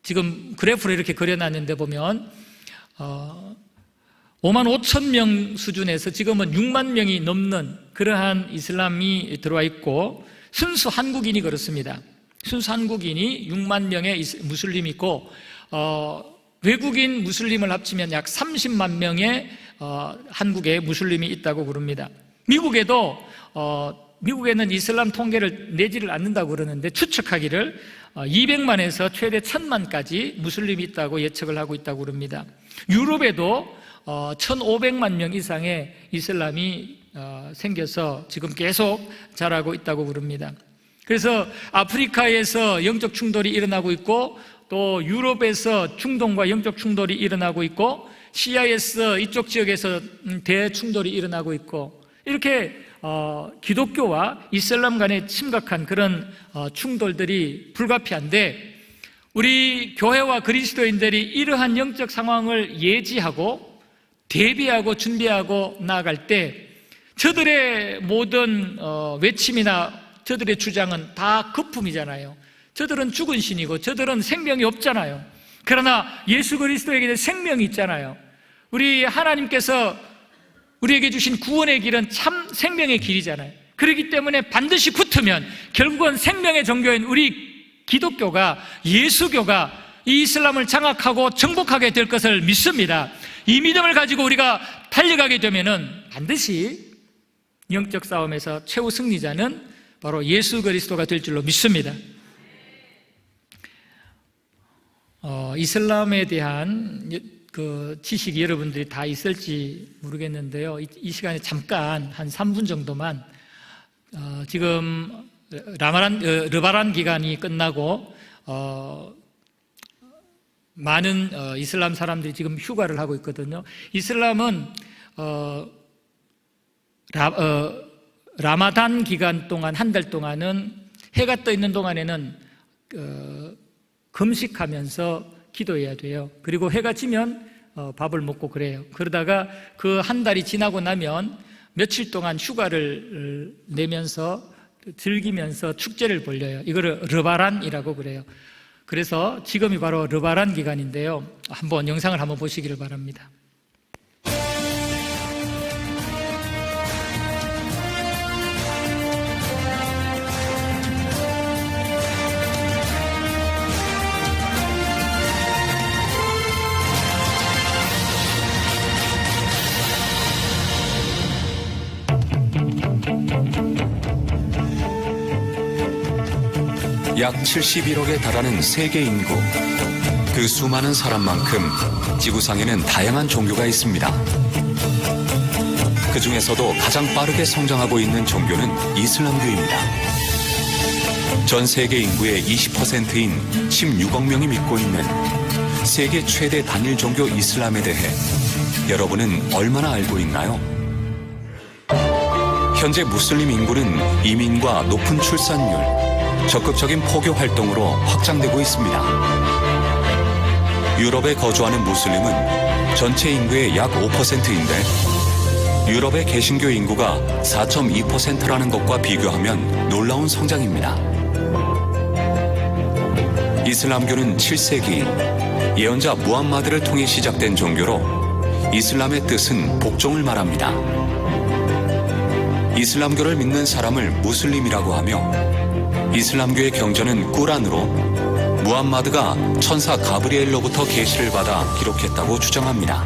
지금 그래프를 이렇게 그려놨는데 보면 5만 5천 명 수준에서 지금은 6만 명이 넘는 그러한 이슬람이 들어와 있고 순수 한국인이 그렇습니다. 순수 한국인이 6만 명의 무슬림이 있고 외국인 무슬림을 합치면 약 30만 명의 한국에 무슬림이 있다고 그럽니다. 미국에는 이슬람 통계를 내지를 않는다고 그러는데 추측하기를 200만에서 최대 1000만까지 무슬림이 있다고 예측을 하고 있다고 그럽니다. 유럽에도 1500만 명 이상의 이슬람이 생겨서 지금 계속 자라고 있다고 그럽니다. 그래서 아프리카에서 영적 충돌이 일어나고 있고 또 유럽에서 중동과 영적 충돌이 일어나고 있고 시리아에서 이쪽 지역에서 대충돌이 일어나고 있고 이렇게 기독교와 이슬람 간의 심각한 그런 충돌들이 불가피한데 우리 교회와 그리스도인들이 이러한 영적 상황을 예지하고 대비하고 준비하고 나아갈 때 저들의 모든 외침이나 저들의 주장은 다 거품이잖아요. 저들은 죽은 신이고 저들은 생명이 없잖아요. 그러나 예수 그리스도에게는 생명이 있잖아요. 우리 하나님께서 우리에게 주신 구원의 길은 참 생명의 길이잖아요. 그렇기 때문에 반드시 붙으면 결국은 생명의 종교인 우리 기독교가 예수교가 이 이슬람을 장악하고 정복하게 될 것을 믿습니다. 이 믿음을 가지고 우리가 달려가게 되면은 반드시 영적 싸움에서 최후 승리자는 바로 예수 그리스도가 될 줄로 믿습니다. 이슬람에 대한 그 지식이 여러분들이 다 있을지 모르겠는데요. 이 시간에 잠깐 한 3분 정도만 지금 르바란 기간이 끝나고 많은 이슬람 사람들이 지금 휴가를 하고 있거든요. 이슬람은 라마단 기간 동안 한 달 동안은 해가 떠 있는 동안에는 금식하면서 기도해야 돼요. 그리고 해가 지면 밥을 먹고 그래요. 그러다가 그 한 달이 지나고 나면 며칠 동안 휴가를 내면서 즐기면서 축제를 벌려요. 이거를 르바란이라고 그래요. 그래서 지금이 바로 르바란 기간인데요. 한번 영상을 한번 보시기를 바랍니다. 약 71억에 달하는 세계 인구. 그 수많은 사람만큼 지구상에는 다양한 종교가 있습니다. 그 중에서도 가장 빠르게 성장하고 있는 종교는 이슬람교입니다. 전 세계 인구의 20%인 16억 명이 믿고 있는 세계 최대 단일 종교 이슬람에 대해 여러분은 얼마나 알고 있나요? 현재 무슬림 인구는 이민과 높은 출산율, 적극적인 포교 활동으로 확장되고 있습니다. 유럽에 거주하는 무슬림은 전체 인구의 약 5%인데 유럽의 개신교 인구가 4.2%라는 것과 비교하면 놀라운 성장입니다. 이슬람교는 7세기 예언자 무함마드를 통해 시작된 종교로 이슬람의 뜻은 복종을 말합니다. 이슬람교를 믿는 사람을 무슬림이라고 하며 이슬람교의 경전은 꾸란으로 무함마드가 천사 가브리엘로부터 계시를 받아 기록했다고 주장합니다.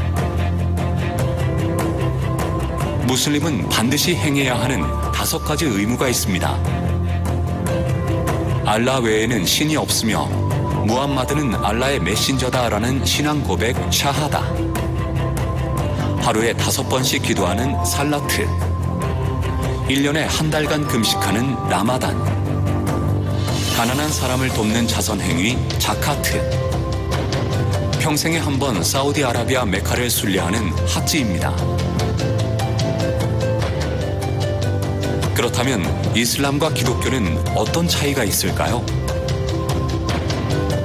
무슬림은 반드시 행해야 하는 5가지 의무가 있습니다. 알라 외에는 신이 없으며 무함마드는 알라의 메신저다라는 신앙 고백 샤하다. 하루에 5번씩 기도하는 살라트. 1년에 한 달간 금식하는 라마단. 가난한 사람을 돕는 자선행위 자카트. 평생에 한 번 사우디아라비아 메카를 순례하는 하지입니다. 그렇다면 이슬람과 기독교는 어떤 차이가 있을까요?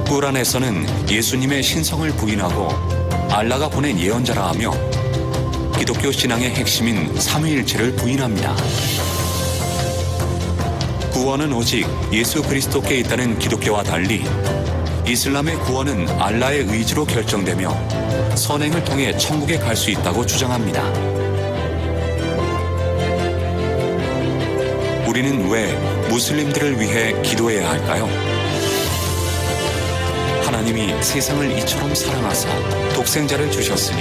꾸란에서는 예수님의 신성을 부인하고 알라가 보낸 예언자라 하며 기독교 신앙의 핵심인 삼위일체를 부인합니다. 구원은 오직 예수 그리스도께 있다는 기독교와 달리 이슬람의 구원은 알라의 의지로 결정되며 선행을 통해 천국에 갈 수 있다고 주장합니다. 우리는 왜 무슬림들을 위해 기도해야 할까요? 하나님이 세상을 이처럼 사랑하사 독생자를 주셨으니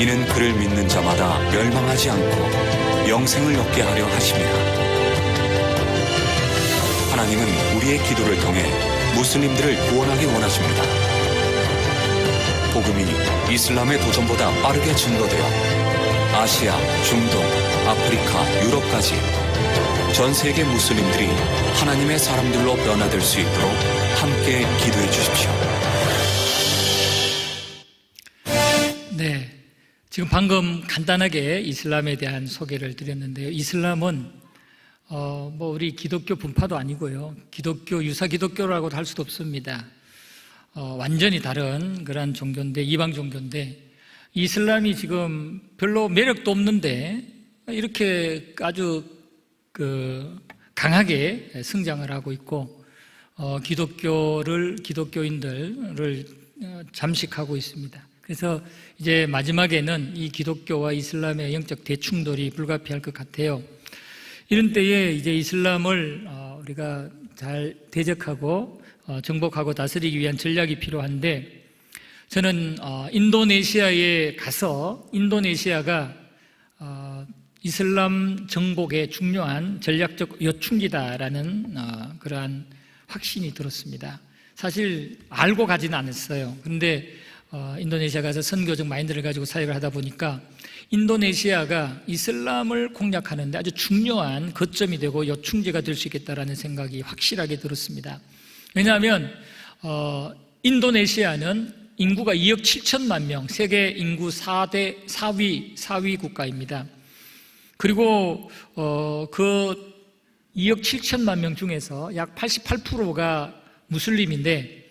이는 그를 믿는 자마다 멸망하지 않고 영생을 얻게 하려 하심이라. 하나님은 우리의 기도를 통해 무슬림들을 구원하기 원하십니다. 복음이 이슬람의 도전보다 빠르게 증거되어 아시아, 중동, 아프리카, 유럽까지 전 세계 무슬림들이 하나님의 사람들로 변화될 수 있도록 함께 기도해 주십시오. 네, 지금 방금 간단하게 이슬람에 대한 소개를 드렸는데요. 이슬람은 우리 기독교 분파도 아니고요. 기독교 유사 기독교라고도 할 수도 없습니다. 완전히 다른 그런 종교인데, 이방 종교인데, 이슬람이 지금 별로 매력도 없는데 이렇게 아주 강하게 성장을 하고 있고, 기독교인들을 잠식하고 있습니다. 그래서 이제 마지막에는 이 기독교와 이슬람의 영적 대충돌이 불가피할 것 같아요. 이런 때에 이제 이슬람을 우리가 잘 대적하고 정복하고 다스리기 위한 전략이 필요한데, 저는 인도네시아에 가서 인도네시아가 이슬람 정복의 중요한 전략적 요충지다라는 그러한 확신이 들었습니다. 사실 알고 가지는 않았어요. 그런데 인도네시아 가서 선교적 마인드를 가지고 사역을 하다 보니까 인도네시아가 이슬람을 공략하는데 아주 중요한 거점이 되고 요충지가 될 수 있겠다라는 생각이 확실하게 들었습니다. 왜냐하면 인도네시아는 인구가 2억 7천만 명, 세계 인구 4위 국가입니다. 그리고 그 2억 7천만 명 중에서 약 88%가 무슬림인데,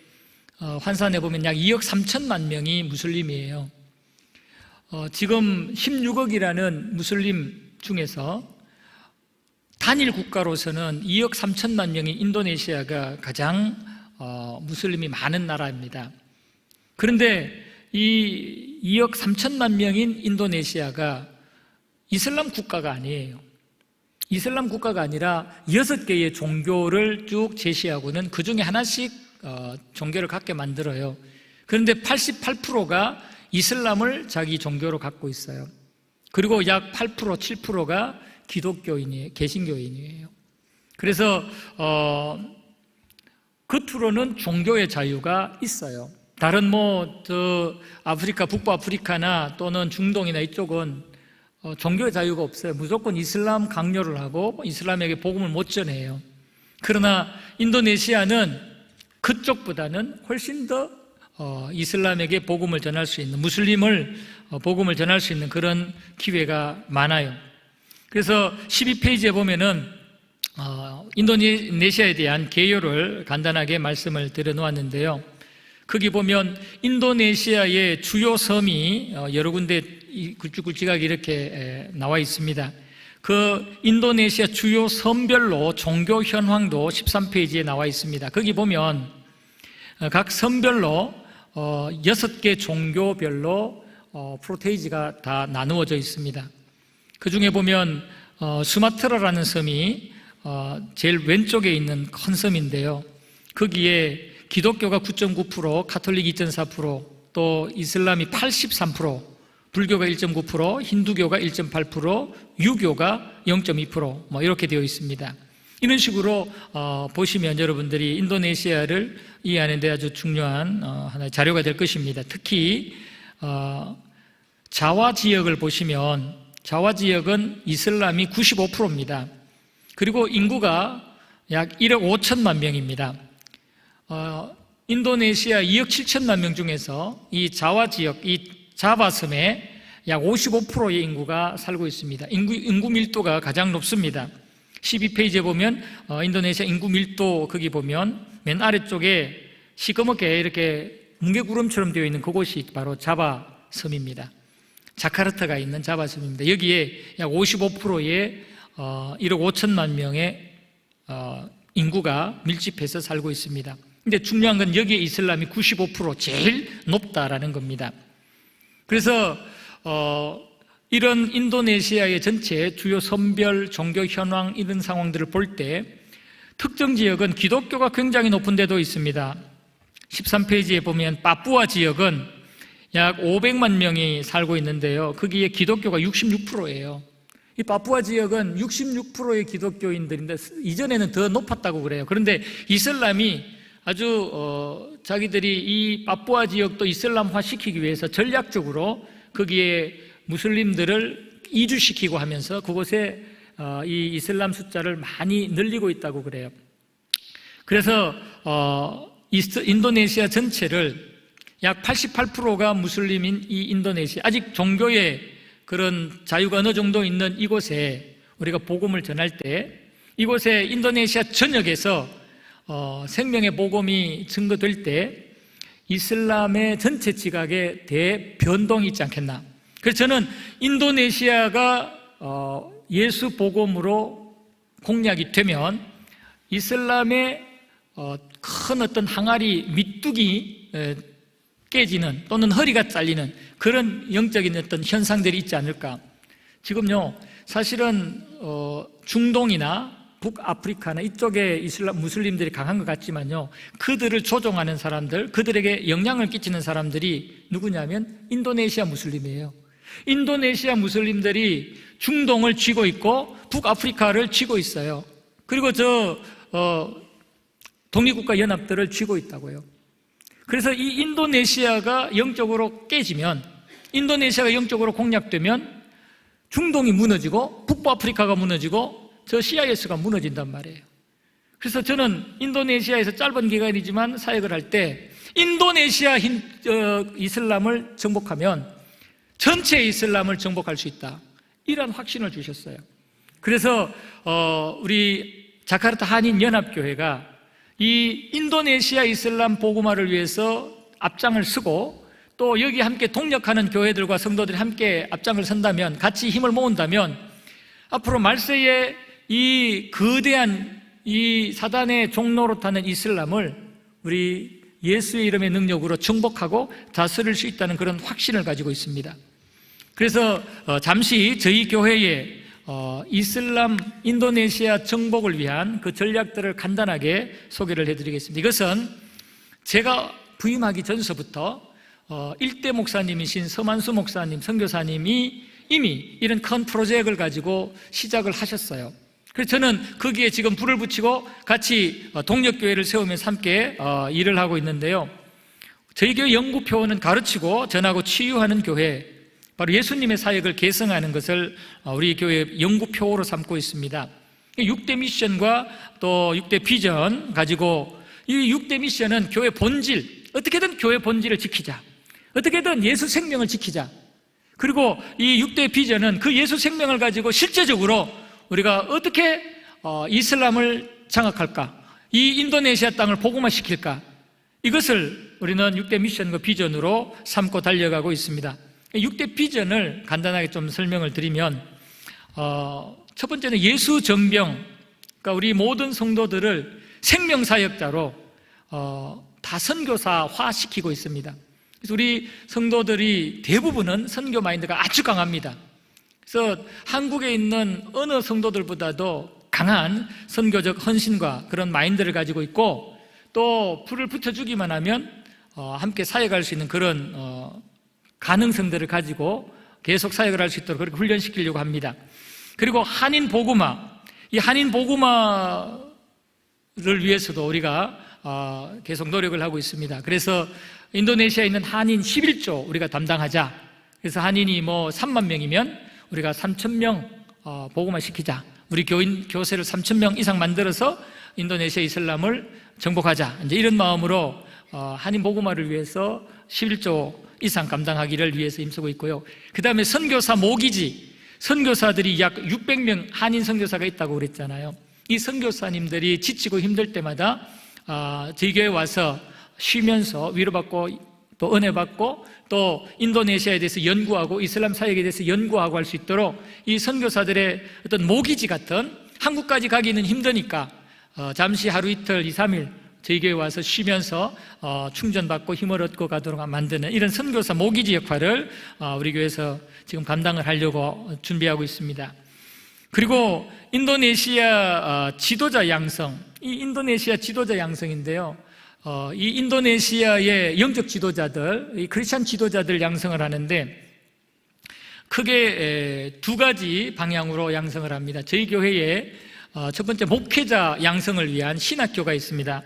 환산해 보면 약 2억 3천만 명이 무슬림이에요. 지금 16억이라는 무슬림 중에서 단일 국가로서는 2억 3천만 명인 인도네시아가 가장 무슬림이 많은 나라입니다. 그런데 이 2억 3천만 명인 인도네시아가 이슬람 국가가 아니에요. 이슬람 국가가 아니라 6개의 종교를 쭉 제시하고는 그 중에 하나씩 종교를 갖게 만들어요. 그런데 88%가 이슬람을 자기 종교로 갖고 있어요. 그리고 약 8%, 7%가 기독교인이에요. 개신교인이에요. 그래서 겉으로는 종교의 자유가 있어요. 다른 아프리카, 북부 아프리카나 또는 중동이나 이쪽은 종교의 자유가 없어요. 무조건 이슬람 강요를 하고 이슬람에게 복음을 못 전해요. 그러나 인도네시아는 그쪽보다는 훨씬 더 이슬람에게 복음을 전할 수 있는, 무슬림을 복음을 전할 수 있는 그런 기회가 많아요. 그래서 12페이지에 보면은 인도네시아에 대한 개요를 간단하게 말씀을 드려놓았는데요. 거기 보면 인도네시아의 주요 섬이 여러 군데 굵직굵직하게 이렇게 나와 있습니다. 그 인도네시아 주요 섬별로 종교 현황도 13페이지에 나와 있습니다. 거기 보면 각 섬별로 6개 종교별로 프로테이지가 다 나누어져 있습니다. 그 중에 보면 수마트라라는 섬이 제일 왼쪽에 있는 큰 섬인데요. 거기에 기독교가 9.9%, 카톨릭 2.4%, 또 이슬람이 83%, 불교가 1.9%, 힌두교가 1.8%, 유교가 0.2% 이렇게 되어 있습니다. 이런 식으로 보시면 여러분들이 인도네시아를 이해하는 데 아주 중요한 하나의 자료가 될 것입니다. 특히 자와 지역을 보시면 자와 지역은 이슬람이 95%입니다. 그리고 인구가 약 1억 5천만 명입니다. 인도네시아 2억 7천만 명 중에서 이 자와 지역, 이 자바섬에 약 55%의 인구가 살고 있습니다. 인구 밀도가 가장 높습니다. 12페이지에 보면 인도네시아 인구 밀도 거기 보면 맨 아래쪽에 시커멓게 이렇게 뭉게구름처럼 되어 있는 그곳이 바로 자바섬입니다. 자카르타가 있는 자바섬입니다. 여기에 약 55%의 1억 5천만 명의 인구가 밀집해서 살고 있습니다. 근데 중요한 건 여기에 이슬람이 95% 제일 높다라는 겁니다. 그래서 이런 인도네시아의 전체 주요 선별 종교 현황 이런 상황들을 볼 때 특정 지역은 기독교가 굉장히 높은 데도 있습니다. 13페이지에 보면 파푸아 지역은 약 500만 명이 살고 있는데요. 거기에 기독교가 66%예요. 이 파푸아 지역은 66%의 기독교인들인데 이전에는 더 높았다고 그래요. 그런데 이슬람이 아주 자기들이 이 파푸아 지역도 이슬람화 시키기 위해서 전략적으로 거기에 무슬림들을 이주시키고 하면서 그곳에 이 이슬람 숫자를 많이 늘리고 있다고 그래요. 그래서 인도네시아 전체를 약 88%가 무슬림인 이 인도네시아, 아직 종교의 그런 자유가 어느 정도 있는 이곳에 우리가 복음을 전할 때 이곳에 인도네시아 전역에서 생명의 복음이 증거될 때 이슬람의 전체 지각에 대변동이 있지 않겠나. 그래서 저는 인도네시아가 예수 복음으로 공략이 되면 이슬람의 큰 어떤 항아리 밑둥이 깨지는 또는 허리가 잘리는 그런 영적인 어떤 현상들이 있지 않을까. 지금요 사실은 중동이나 북아프리카나 이쪽에 이슬람 무슬림들이 강한 것 같지만요, 그들을 조종하는 사람들, 그들에게 영향을 끼치는 사람들이 누구냐면 인도네시아 무슬림이에요. 인도네시아 무슬림들이 중동을 쥐고 있고 북아프리카를 쥐고 있어요. 그리고 독립국가 연합들을 쥐고 있다고요. 그래서 이 인도네시아가 영적으로 깨지면, 인도네시아가 영적으로 공략되면 중동이 무너지고 북부아프리카가 무너지고 저 CIS가 무너진단 말이에요. 그래서 저는 인도네시아에서 짧은 기간이지만 사역을 할 때 인도네시아 이슬람을 정복하면 전체 이슬람을 정복할 수 있다, 이런 확신을 주셨어요. 그래서 우리 자카르타 한인연합교회가 이 인도네시아 이슬람 복음화를 위해서 앞장을 서고 또 여기 함께 동력하는 교회들과 성도들이 함께 앞장을 선다면, 같이 힘을 모은다면 앞으로 말세에 이 거대한 이 사단의 종노릇하는 이슬람을 우리 예수의 이름의 능력으로 정복하고 다스릴 수 있다는 그런 확신을 가지고 있습니다. 그래서 잠시 저희 교회의 이슬람 인도네시아 정복을 위한 그 전략들을 간단하게 소개를 해드리겠습니다. 이것은 제가 부임하기 전서부터 일대 목사님이신 서만수 목사님, 선교사님이 이미 이런 큰 프로젝트를 가지고 시작을 하셨어요. 그래서 저는 거기에 지금 불을 붙이고 같이 동력교회를 세우면서 함께 일을 하고 있는데요. 저희 교회 연구표어는 가르치고 전하고 치유하는 교회, 바로 예수님의 사역을 계승하는 것을 우리 교회 연구표어로 삼고 있습니다. 6대 미션과 또 6대 비전 가지고, 이 6대 미션은 교회 본질, 어떻게든 교회 본질을 지키자, 어떻게든 예수 생명을 지키자. 그리고 이 6대 비전은 그 예수 생명을 가지고 실제적으로 우리가 어떻게 이슬람을 장악할까, 이 인도네시아 땅을 복음화시킬까, 이것을 우리는 6대 미션과 비전으로 삼고 달려가고 있습니다. 6대 비전을 간단하게 좀 설명을 드리면, 첫 번째는 예수 정병, 그러니까 우리 모든 성도들을 생명사역자로 다 선교사화 시키고 있습니다. 그래서 우리 성도들이 대부분은 선교 마인드가 아주 강합니다. 그래서 한국에 있는 어느 성도들보다도 강한 선교적 헌신과 그런 마인드를 가지고 있고, 또 불을 붙여주기만 하면 함께 사역할 수 있는 그런 가능성들을 가지고 계속 사역을 할 수 있도록 그렇게 훈련시키려고 합니다. 그리고 한인 복음화, 이 한인 복음화를 위해서도 우리가 계속 노력을 하고 있습니다. 그래서 인도네시아에 있는 한인 11조 우리가 담당하자. 그래서 한인이 3만 명이면 우리가 3,000명 복음화 시키자. 우리 교세를 3,000명 이상 만들어서 인도네시아 이슬람을 정복하자. 이제 이런 마음으로 한인 복음화를 위해서 11조 이상 감당하기를 위해서 힘쓰고 있고요. 그 다음에 선교사 모기지, 선교사들이 약 600명 한인 선교사가 있다고 그랬잖아요. 이 선교사님들이 지치고 힘들 때마다 저희 교회에 와서 쉬면서 위로받고 또 은혜받고 또 인도네시아에 대해서 연구하고 이슬람 사역에 대해서 연구하고 할 수 있도록 이 선교사들의 어떤 모기지 같은, 한국까지 가기는 힘드니까 잠시 하루 이틀 2, 3일 저희 교회에 와서 쉬면서 충전받고 힘을 얻고 가도록 만드는 이런 선교사 모기지 역할을 우리 교회에서 지금 감당을 하려고 준비하고 있습니다. 그리고 인도네시아 지도자 양성, 이 인도네시아 지도자 양성인데요, 이 인도네시아의 영적 지도자들, 이 크리스찬 지도자들 양성을 하는데 크게 두 가지 방향으로 양성을 합니다. 저희 교회에 첫 번째 목회자 양성을 위한 신학교가 있습니다.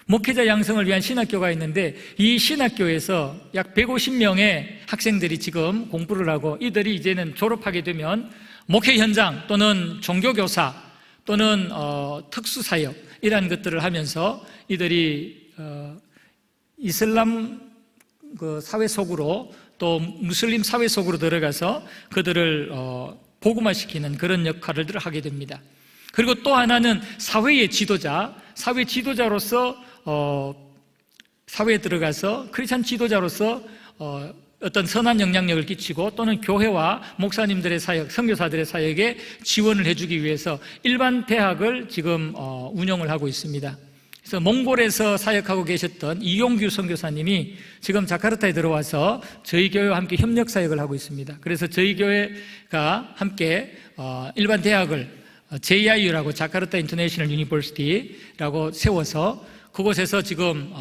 목회자 양성을 위한 신학교가 있는데, 이 신학교에서 약 150명의 학생들이 지금 공부를 하고, 이들이 이제는 졸업하게 되면 목회 현장 또는 종교교사 또는 특수사역 이러한 것들을 하면서 이들이 이슬람 그 사회 속으로 또 무슬림 사회 속으로 들어가서 그들을 복음화시키는 그런 역할을 하게 됩니다. 그리고 또 하나는 사회의 지도자, 사회 지도자로서 사회에 들어가서 크리스찬 지도자로서 어떤 선한 영향력을 끼치고 또는 교회와 목사님들의 사역, 선교사들의 사역에 지원을 해주기 위해서 일반 대학을 지금 운영을 하고 있습니다. 그래서 몽골에서 사역하고 계셨던 이용규 선교사님이 지금 자카르타에 들어와서 저희 교회와 함께 협력 사역을 하고 있습니다. 그래서 저희 교회가 함께 일반 대학을 JIU라고 자카르타 인터내셔널 유니버시티라고 세워서 그곳에서 지금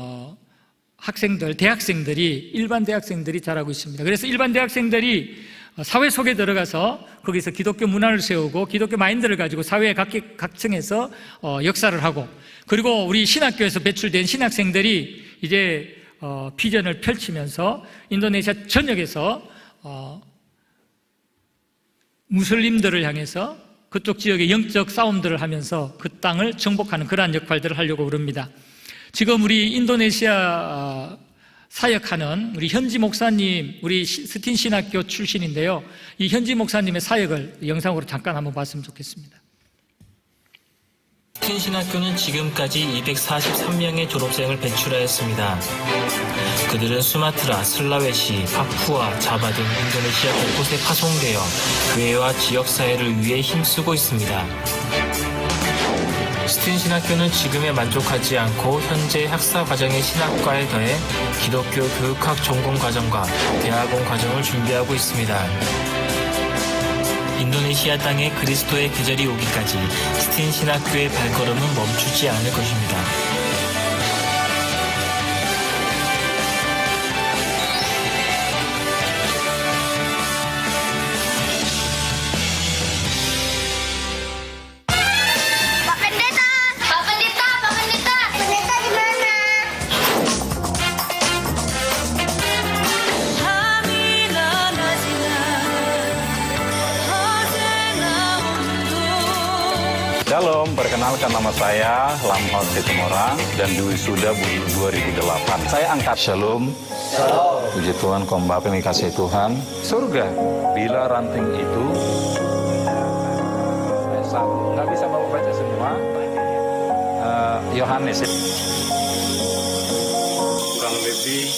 학생들, 대학생들이, 일반 대학생들이 자라고 있습니다. 그래서 일반 대학생들이 사회 속에 들어가서 거기서 기독교 문화를 세우고 기독교 마인드를 가지고 사회 각층에서 역사를 하고, 그리고 우리 신학교에서 배출된 신학생들이 이제 비전을 펼치면서 인도네시아 전역에서 무슬림들을 향해서 그쪽 지역의 영적 싸움들을 하면서 그 땅을 정복하는 그러한 역할들을 하려고 그럽니다. 지금 우리 인도네시아 사역하는 우리 현지 목사님, 우리 스틴 신학교 출신인데요, 이 현지 목사님의 사역을 영상으로 잠깐 한번 봤으면 좋겠습니다. 스틴 신학교는 지금까지 243명의 졸업생을 배출하였습니다. 그들은 수마트라, 슬라웨시, 파푸아, 자바 등 인도네시아 곳곳에 파송되어 교회와 지역사회를 위해 힘쓰고 있습니다. 스틴 신학교는 지금에 만족하지 않고 현재 학사 과정의 신학과에 더해 기독교 교육학 전공 과정과 대학원 과정을 준비하고 있습니다. 인도네시아 땅에 그리스도의 계절이 오기까지 스틴 신학교의 발걸음은 멈추지 않을 것입니다. Perkenalkan nama saya Lamhot Situmorang dan diwisuda 2008. Saya angkat Shalom. Puji Tuhan, kombapin dikasih Tuhan. Surga, bila ranting itu nggak bisa Bapak baca semua. Yohanes. Kurang lebih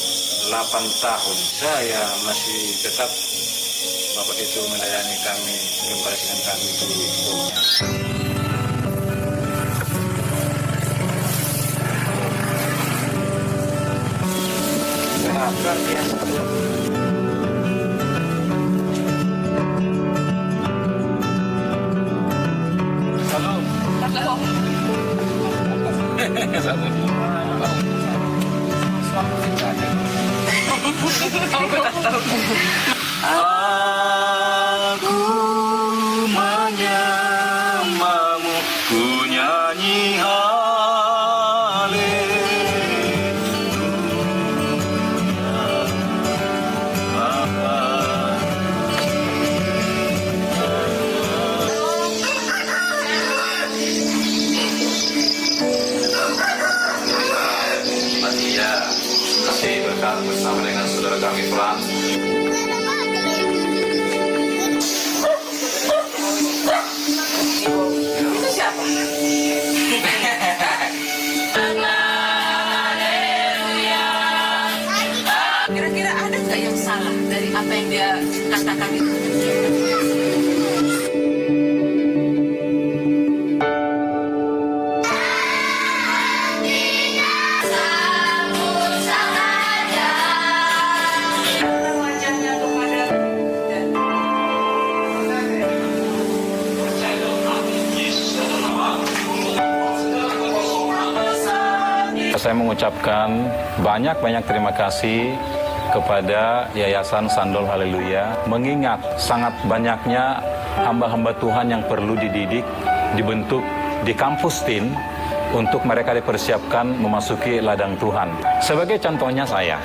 8 tahun saya masih tetap Bapak itu melayani kami, memperhatikan kami di luar biasa. Aku menyembahmu, ku nyanyi kasih berkat bersama dengan saudara kami Frans. Itu siapa? Kira-kira ada nggak yang salah dari apa yang dia katakan itu? Saya mengucapkan banyak-banyak terima kasih kepada Yayasan Sandol Haleluya, mengingat sangat banyaknya hamba-hamba Tuhan yang perlu dididik, dibentuk di kampus TIN untuk mereka dipersiapkan memasuki ladang Tuhan. Sebagai contohnya saya,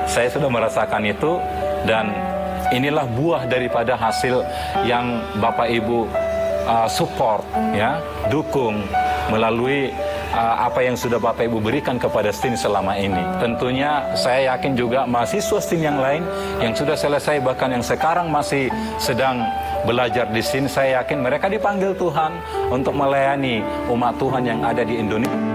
saya sudah merasakan itu, dan inilah buah daripada hasil yang Bapak Ibu support, ya, dukung melalui apa yang sudah Bapak Ibu berikan kepada STIN selama ini. Tentunya saya yakin juga mahasiswa STIN yang lain yang sudah selesai, bahkan yang sekarang masih sedang belajar di STIN, saya yakin mereka dipanggil Tuhan untuk melayani umat Tuhan yang ada di Indonesia.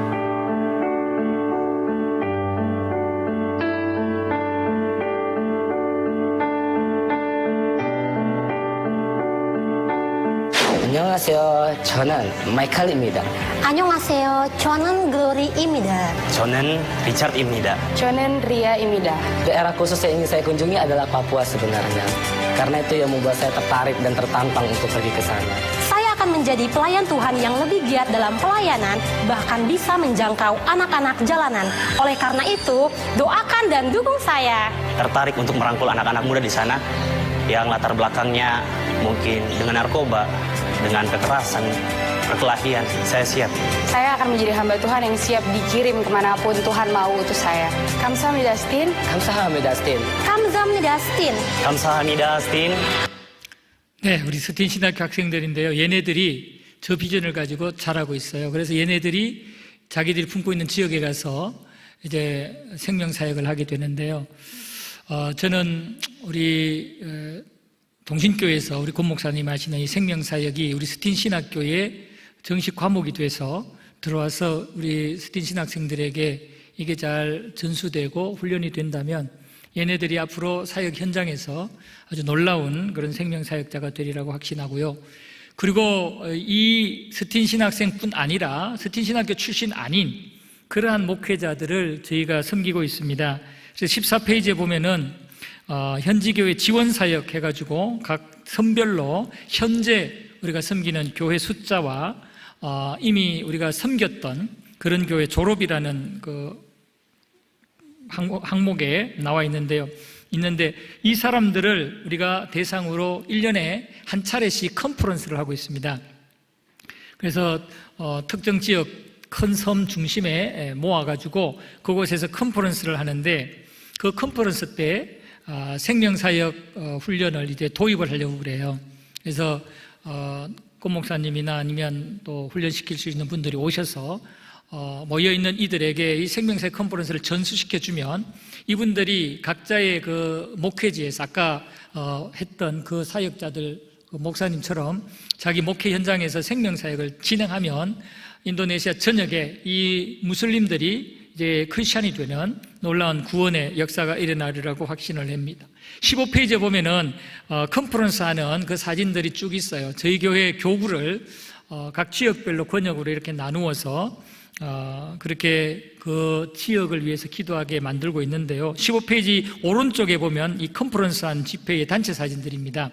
안녕하세요. 저는 마이클입니다. 안녕하세요. 저는 글로리입니다. 저는 리차드입니다. 저는 리아입니다. Daerah khusus yang ingin saya kunjungi adalah Papua sebenarnya. Karena itu yang membuat saya tertarik dan tertantang untuk pergi ke sana. Saya akan menjadi pelayan Tuhan yang lebih giat dalam pelayanan, bahkan bisa menjangkau anak-anak jalanan. Oleh karena itu, doakan dan dukung saya. Tertarik untuk merangkul anak-anak muda di sana yang latar belakangnya mungkin dengan narkoba, dengan kekerasan, perkelahian. Saya siap. Saya akan menjadi hamba Tuhan yang siap dikirim kemanapun Tuhan mau utus saya. Kamsahamnida STIN. 감사합니다, STIN. 감사합니다, STIN. 감사합니다, STIN. 네, 우리 스틴 신학교 학생들인데요. 얘네들이 저 비전을 가지고 잘하고 있어요. 그래서 얘네들이 자기들이 품고 있는 지역에 가서 이제 생명사역을 하게 되는데요. 저는 우리 동신교에서 우리 권 목사님 하시는 이 생명사역이 우리 스틴 신학교의 정식 과목이 돼서 들어와서 우리 스틴 신학생들에게 이게 잘 전수되고 훈련이 된다면 얘네들이 앞으로 사역 현장에서 아주 놀라운 그런 생명사역자가 되리라고 확신하고요. 그리고 이 스틴 신학생뿐 아니라 스틴 신학교 출신 아닌 그러한 목회자들을 저희가 섬기고 있습니다. 그래서 14페이지에 보면은 현지교회 지원사역 해가지고 각 선별로 현재 우리가 섬기는 교회 숫자와 이미 우리가 섬겼던 그런 교회 졸업이라는 그 항목에 나와 있는데 이 사람들을 우리가 대상으로 1년에 한 차례씩 컨퍼런스를 하고 있습니다. 그래서 특정 지역 큰 섬 중심에 모아가지고 그곳에서 컨퍼런스를 하는데 그 컨퍼런스 때 생명사역 훈련을 이제 도입을 하려고 그래요. 그래서 고 목사님이나 아니면 또 훈련시킬 수 있는 분들이 오셔서 모여있는 이들에게 이 생명사역 컨퍼런스를 전수시켜주면 이분들이 각자의 그 목회지에서 아까 했던 그 사역자들, 그 목사님처럼 자기 목회 현장에서 생명사역을 진행하면 인도네시아 전역에 이 무슬림들이 이제 크리스찬이 되는 놀라운 구원의 역사가 일어나리라고 확신을 합니다. 15페이지에 보면은 컨퍼런스 하는 그 사진들이 쭉 있어요. 저희 교회 교구를 각 지역별로 권역으로 이렇게 나누어서 그렇게 그 지역을 위해서 기도하게 만들고 있는데요. 15페이지 오른쪽에 보면 이 컨퍼런스 한 집회의 단체 사진들입니다.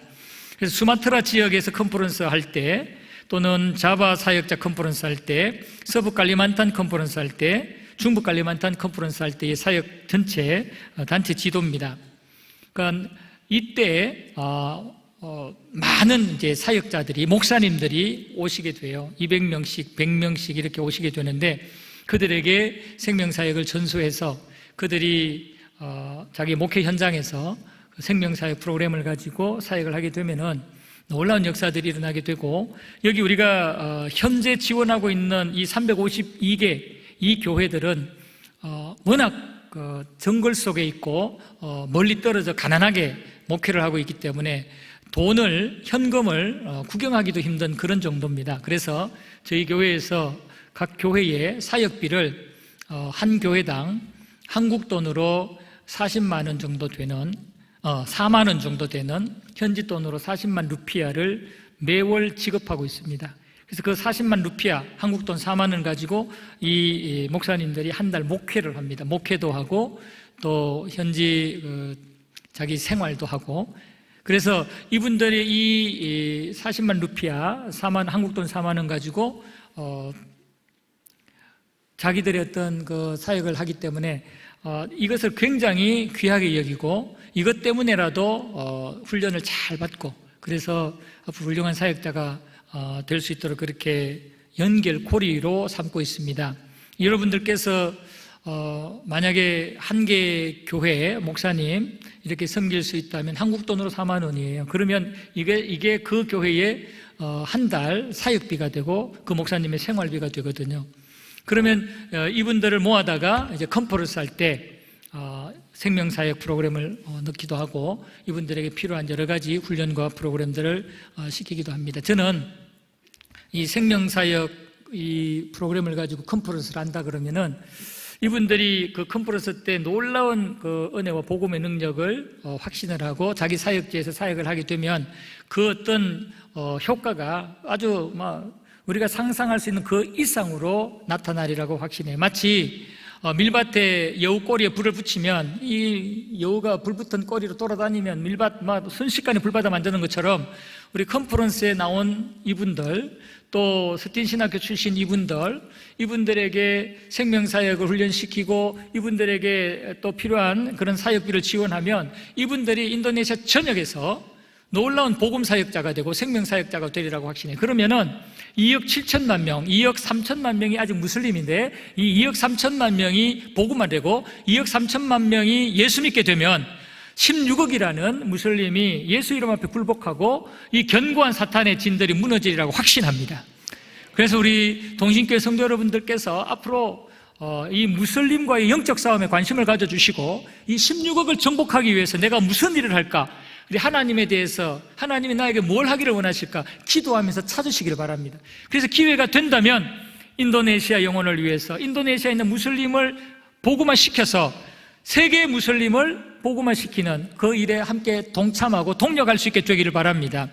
그래서 수마트라 지역에서 컨퍼런스 할 때, 또는 자바 사역자 컨퍼런스 할 때, 서부 칼리만탄 컨퍼런스 할 때, 중부 칼리만탄 컨퍼런스 할 때의 사역 전체 단체 지도입니다. 그러니까 이때 많은 이제 사역자들이, 목사님들이 오시게 돼요. 200명씩, 100명씩 이렇게 오시게 되는데, 그들에게 생명사역을 전수해서 그들이 자기 목회 현장에서 생명사역 프로그램을 가지고 사역을 하게 되면은 놀라운 역사들이 일어나게 되고, 여기 우리가 현재 지원하고 있는 이 352개 이 교회들은 워낙 정글 속에 있고 멀리 떨어져 가난하게 목회를 하고 있기 때문에 현금을 구경하기도 힘든 그런 정도입니다. 그래서 저희 교회에서 각 교회의 사역비를 한 교회당 한국 돈으로 40만 원 정도 되는 4만 원 정도 되는 현지 돈으로 40만 루피아를 매월 지급하고 있습니다. 그래서 그 40만 루피아, 한국 돈 4만 원 가지고 이 목사님들이 한 달 목회를 합니다. 목회도 하고 또 현지 자기 생활도 하고, 그래서 이분들이 이 40만 루피아, 한국 돈 4만 원 가지고 자기들의 어떤 그 사역을 하기 때문에 이것을 굉장히 귀하게 여기고, 이것 때문에라도 훈련을 잘 받고, 그래서 앞으로 훌륭한 사역자가 될 수 있도록 그렇게 연결고리로 삼고 있습니다. 여러분들께서 만약에 한 개 교회 목사님 이렇게 섬길 수 있다면 한국 돈으로 4만 원이에요. 그러면 이게 그 교회의 한 달 사역비가 되고 그 목사님의 생활비가 되거든요. 그러면 이분들을 모아다가 이제 컨퍼런스 할 때 생명사역 프로그램을 넣기도 하고, 이분들에게 필요한 여러 가지 훈련과 프로그램들을 시키기도 합니다. 저는 이 생명사역 이 프로그램을 가지고 컨퍼런스를 한다 그러면은 이분들이 그 컨퍼런스 때 놀라운 그 은혜와 복음의 능력을 확신을 하고 자기 사역지에서 사역을 하게 되면 그 어떤 효과가 아주 우리가 상상할 수 있는 그 이상으로 나타나리라고 확신해요. 마치 밀밭에 여우 꼬리에 불을 붙이면 이 여우가 불 붙은 꼬리로 돌아다니면 밀밭 순식간에 불바다 만드는 것처럼, 우리 컨퍼런스에 나온 이분들, 또 스틴신학교 출신 이분들에게 생명사역을 훈련시키고 이분들에게 또 필요한 그런 사역비를 지원하면 이분들이 인도네시아 전역에서 놀라운 복음사역자가 되고 생명사역자가 되리라고 확신해요. 그러면은 2억 7천만 명, 2억 3천만 명이 아직 무슬림인데 이 2억 3천만 명이 복음화 되고 2억 3천만 명이 예수 믿게 되면 16억이라는 무슬림이 예수 이름 앞에 굴복하고 이 견고한 사탄의 진들이 무너지리라고 확신합니다. 그래서 우리 동신교회 성도 여러분들께서 앞으로 이 무슬림과의 영적 싸움에 관심을 가져주시고 이 16억을 정복하기 위해서 내가 무슨 일을 할까? 우리 하나님에 대해서, 하나님이 나에게 뭘 하기를 원하실까? 기도하면서 찾으시기를 바랍니다. 그래서 기회가 된다면 인도네시아 영혼을 위해서 인도네시아에 있는 무슬림을 복음화시켜서 세계 무슬림을 복음화시키는 그 일에 함께 동참하고 동력할 수 있게 되기를 바랍니다.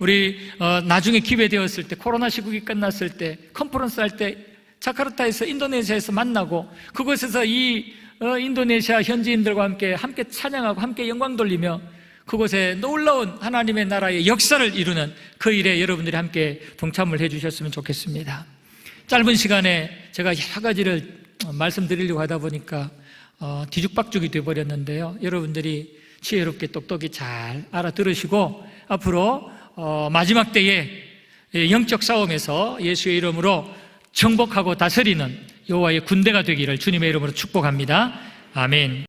우리 나중에 기회 되었을 때, 코로나 시국이 끝났을 때, 컨퍼런스 할 때 자카르타에서 인도네시아에서 만나고 그곳에서 이 인도네시아 현지인들과 함께 찬양하고 함께 영광 돌리며 그곳에 놀라운 하나님의 나라의 역사를 이루는 그 일에 여러분들이 함께 동참을 해주셨으면 좋겠습니다. 짧은 시간에 제가 여러 가지를 말씀드리려고 하다 보니까 뒤죽박죽이 되어버렸는데요. 여러분들이 지혜롭게 똑똑히 잘 알아들으시고 앞으로 마지막 때에 영적 싸움에서 예수의 이름으로 정복하고 다스리는 여호와의 군대가 되기를 주님의 이름으로 축복합니다. 아멘.